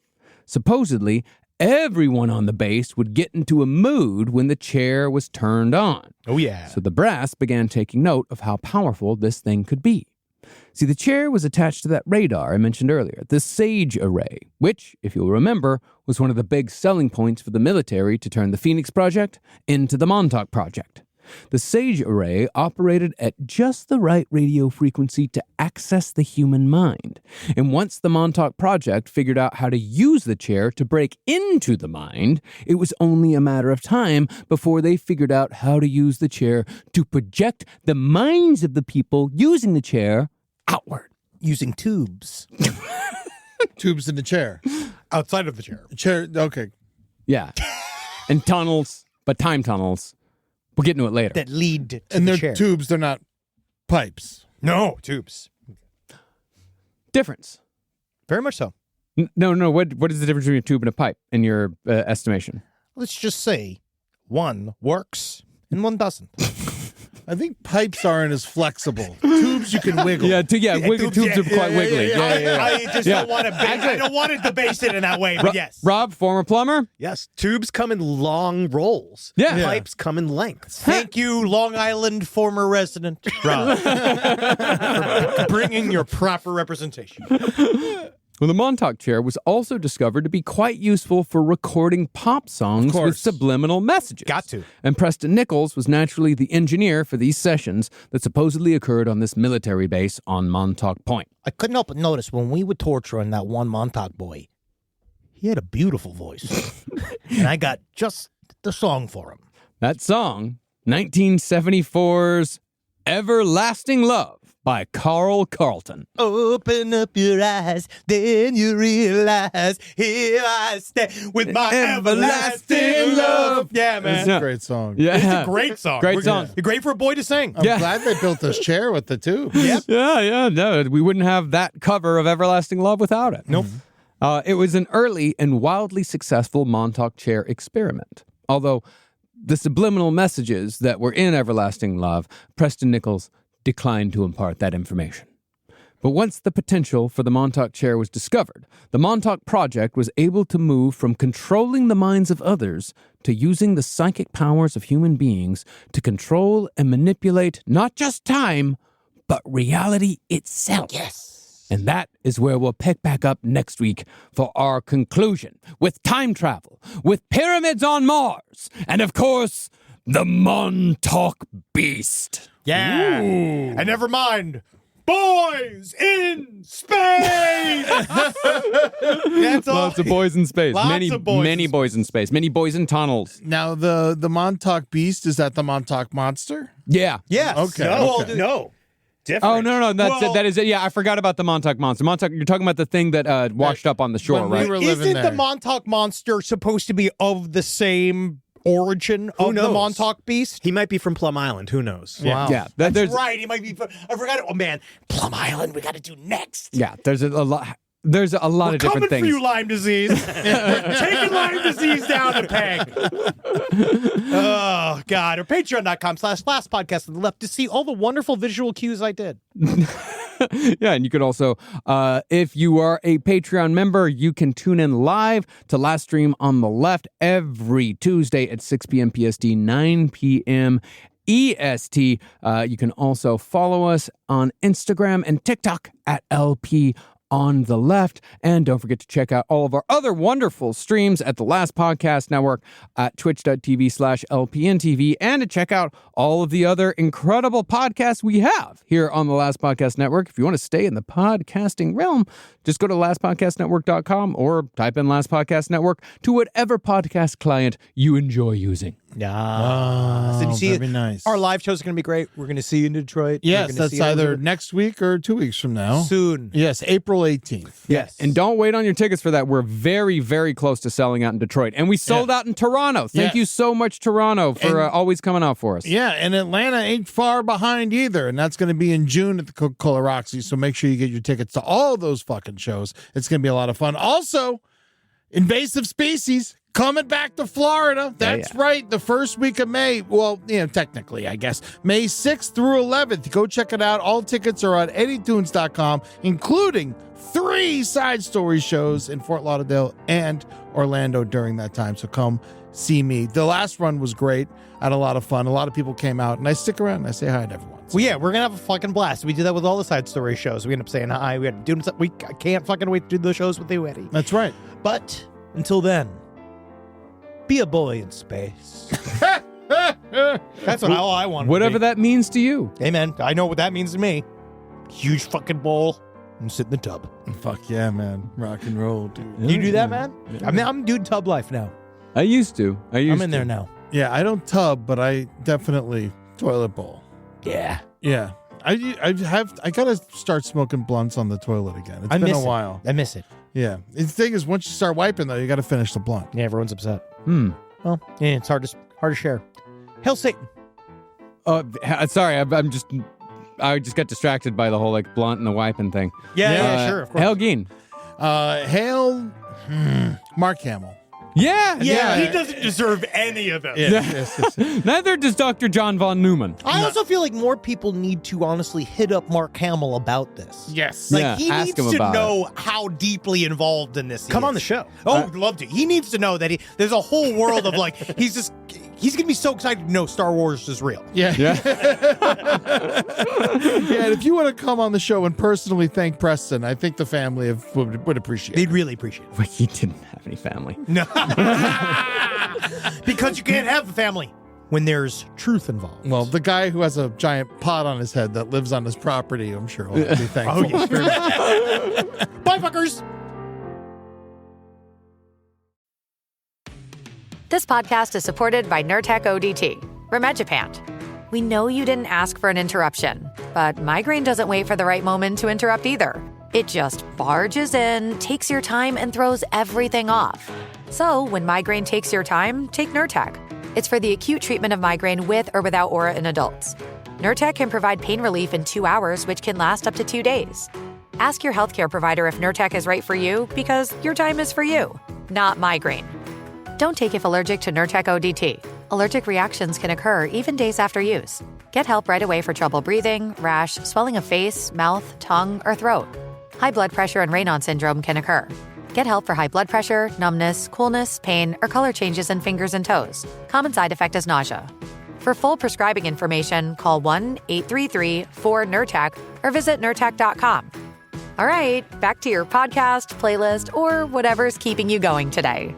Supposedly, everyone on the base would get into a mood when the chair was turned on. Oh, yeah. So the brass began taking note of how powerful this thing could be. See, the chair was attached to that radar I mentioned earlier, the SAGE array, which, if you'll remember, was one of the big selling points for the military to turn the Phoenix Project into the Montauk Project. The SAGE array operated at just the right radio frequency to access the human mind. And once the Montauk Project figured out how to use the chair to break into the mind, it was only a matter of time before they figured out how to use the chair to project the minds of the people using the chair outward. Using tubes. Tubes in the chair. Outside of the chair. Chair, okay. Yeah. And tunnels, but time tunnels. We'll get into it later. That lead to And the they're chair. tubes, they're not pipes. No, tubes. Difference. Very much so. No. What is the difference between a tube and a pipe in your estimation? Let's just say one works and one doesn't. I think pipes aren't as flexible. Tubes you can wiggle. Tubes are quite wiggly. I just don't want to. I don't want to debase it in that way. But yes, Rob, former plumber. Yes, tubes come in long rolls. Yeah. Pipes come in lengths. Thank you, Long Island former resident Rob, for bringing your proper representation. Well, the Montauk chair was also discovered to be quite useful for recording pop songs with subliminal messages. Got to. And Preston Nichols was naturally the engineer for these sessions that supposedly occurred on this military base on Montauk Point. I couldn't help but notice when we were torturing that one Montauk boy, he had a beautiful voice. And I got just the song for him. That song, 1974's Everlasting Love by Carl Carlton. Open up your eyes, then you realize, here I stand with my everlasting love. Yeah, man. It's a great song. Yeah. It's a great song. Great song. Great for a boy to sing. I'm glad they built this chair with the tube. Yep. Yeah. No, we wouldn't have that cover of Everlasting Love without it. Nope. It was an early and wildly successful Montauk chair experiment. Although the subliminal messages that were in Everlasting Love, Preston Nichols declined to impart that information. But once the potential for the Montauk chair was discovered, the Montauk Project was able to move from controlling the minds of others to using the psychic powers of human beings to control and manipulate not just time, but reality itself. Yes. And that is where we'll pick back up next week for our conclusion with time travel, with pyramids on Mars, and of course, the Montauk Beast. Yeah. Ooh. And never mind, boys in space. That's all. Lots of boys in space. Lots Many of boys many in boys in space. Many boys in tunnels. Now, the Montauk Beast, is that the Montauk Monster? Yeah. Yes. Okay. No, Okay. No. Different. Oh, no. Well- That is it. Yeah, I forgot about the Montauk Monster. Montauk, you're talking about the thing that washed up on the shore, when we right? were living Isn't there. the Montauk Monster supposed to be of the same origin Who of the knows? Montauk Beast? He might be from Plum Island. Who knows? Wow. Yeah. That's There's, right. He might be. I forgot it. Oh man, Plum Island. We got to do next. yeah, there's a lot. There's a lot of different Coming things. for you, Lyme disease. We're taking Lyme disease down a peg. Oh God! Or Patreon.com/last podcast on the left to see all the wonderful visual cues I did. Yeah, and you could also, if you are a Patreon member, you can tune in live to Last Stream on the Left every Tuesday at 6 p.m. PST, 9 p.m. EST. You can also follow us on Instagram and TikTok at LP on the Left. And don't forget to check out all of our other wonderful streams at the Last Podcast Network at twitch.tv/LPNTV, and to check out all of the other incredible podcasts we have here on the Last Podcast Network. If you want to stay in the podcasting realm, just go to lastpodcastnetwork.com or type in Last Podcast Network to whatever podcast client you enjoy using. Yeah. Oh, very nice. Our live shows are going to be great. We're going to see you in Detroit. Yes, that's either next week or 2 weeks from now. soon. Yes, April 18th. Yes. And don't wait on your tickets for that. We're very, very close to selling out in Detroit. And we sold out in Toronto. Thank you so much, Toronto, for always coming out for us. Yeah, and Atlanta ain't far behind either, and that's going to be in June at the Coca-Cola Roxy, so make sure you get your tickets to all those fucking shows. It's going to be a lot of fun. Also, Invasive Species coming back to Florida. That's right, the first week of May. Well, technically, I guess. May 6th through 11th. Go check it out. All tickets are on eddytunes.com, including 3 side story shows in Fort Lauderdale and Orlando during that time. So come see me. The last run was great. I had a lot of fun. A lot of people came out, and I stick around and I say hi to everyone. So. Well, yeah, we're going to have a fucking blast. We do that with all the side story shows. We end up saying hi. We can't fucking wait to do the shows with you, Eddie. That's right. But until then, be a boy in space. That's all I want. Whatever that means to you. Hey, man, I know what that means to me. Huge fucking bowl and sit in the tub. Fuck yeah, man. Rock and roll, dude. You do that, man? I mean, I'm doing tub life now. I used to. I'm in there now. Yeah, I don't tub, but I definitely toilet bowl. Yeah. Yeah. I gotta start smoking blunts on the toilet again. It's been a while. I miss it. Yeah. The thing is, once you start wiping though, you gotta finish the blunt. Yeah, everyone's upset. Hmm. Well, yeah, it's hard to share. Hail Satan. Sorry, I just got distracted by the whole blunt and the wiping thing. Yeah, sure, of course. Hail Geen. Hail Mark Hamill. Yeah. He doesn't deserve any of it. Yes. Neither does Dr. John von Neumann. I also feel like more people need to honestly hit up Mark Hamill about this. Yes. Like, Yeah, he ask needs him to about know how deeply involved in this he Come is. on the show. Oh, I'd love to. He needs to know that there's a whole world of he's just He's going to be so excited to know Star Wars is real. Yeah. Yeah, and if you want to come on the show and personally thank Preston, I think the family would appreciate it. They'd really appreciate it. But he didn't have any family. No. Because you can't have a family when there's truth involved. Well, the guy who has a giant pot on his head that lives on his property, I'm sure will be thankful. Bye, fuckers. This podcast is supported by Nurtec ODT, Rimegepant. We know you didn't ask for an interruption, but migraine doesn't wait for the right moment to interrupt either. It just barges in, takes your time, and throws everything off. So when migraine takes your time, take Nurtec. It's for the acute treatment of migraine with or without aura in adults. Nurtec can provide pain relief in 2 hours, which can last up to 2 days. Ask your healthcare provider if Nurtec is right for you, because your time is for you, not migraine. Don't take if allergic to Nurtec ODT. Allergic reactions can occur even days after use. Get help right away for trouble breathing, rash, swelling of face, mouth, tongue, or throat. High blood pressure and Raynaud syndrome can occur. Get help for high blood pressure, numbness, coolness, pain, or color changes in fingers and toes. Common side effect is nausea. For full prescribing information, call 1-833-4-NURTEC or visit Nurtec.com. All right, back to your podcast, playlist, or whatever's keeping you going today.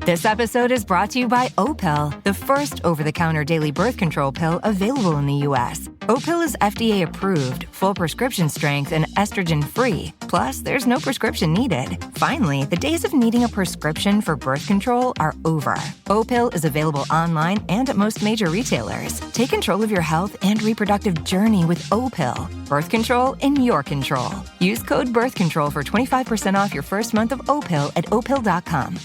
This episode is brought to you by Opill, the first over-the-counter daily birth control pill available in the U.S. Opill is FDA approved, full prescription strength, and estrogen-free. Plus, there's no prescription needed. Finally, the days of needing a prescription for birth control are over. Opill is available online and at most major retailers. Take control of your health and reproductive journey with Opill. Birth control in your control. Use code BIRTHCONTROL for 25% off your first month of Opill at Opill.com.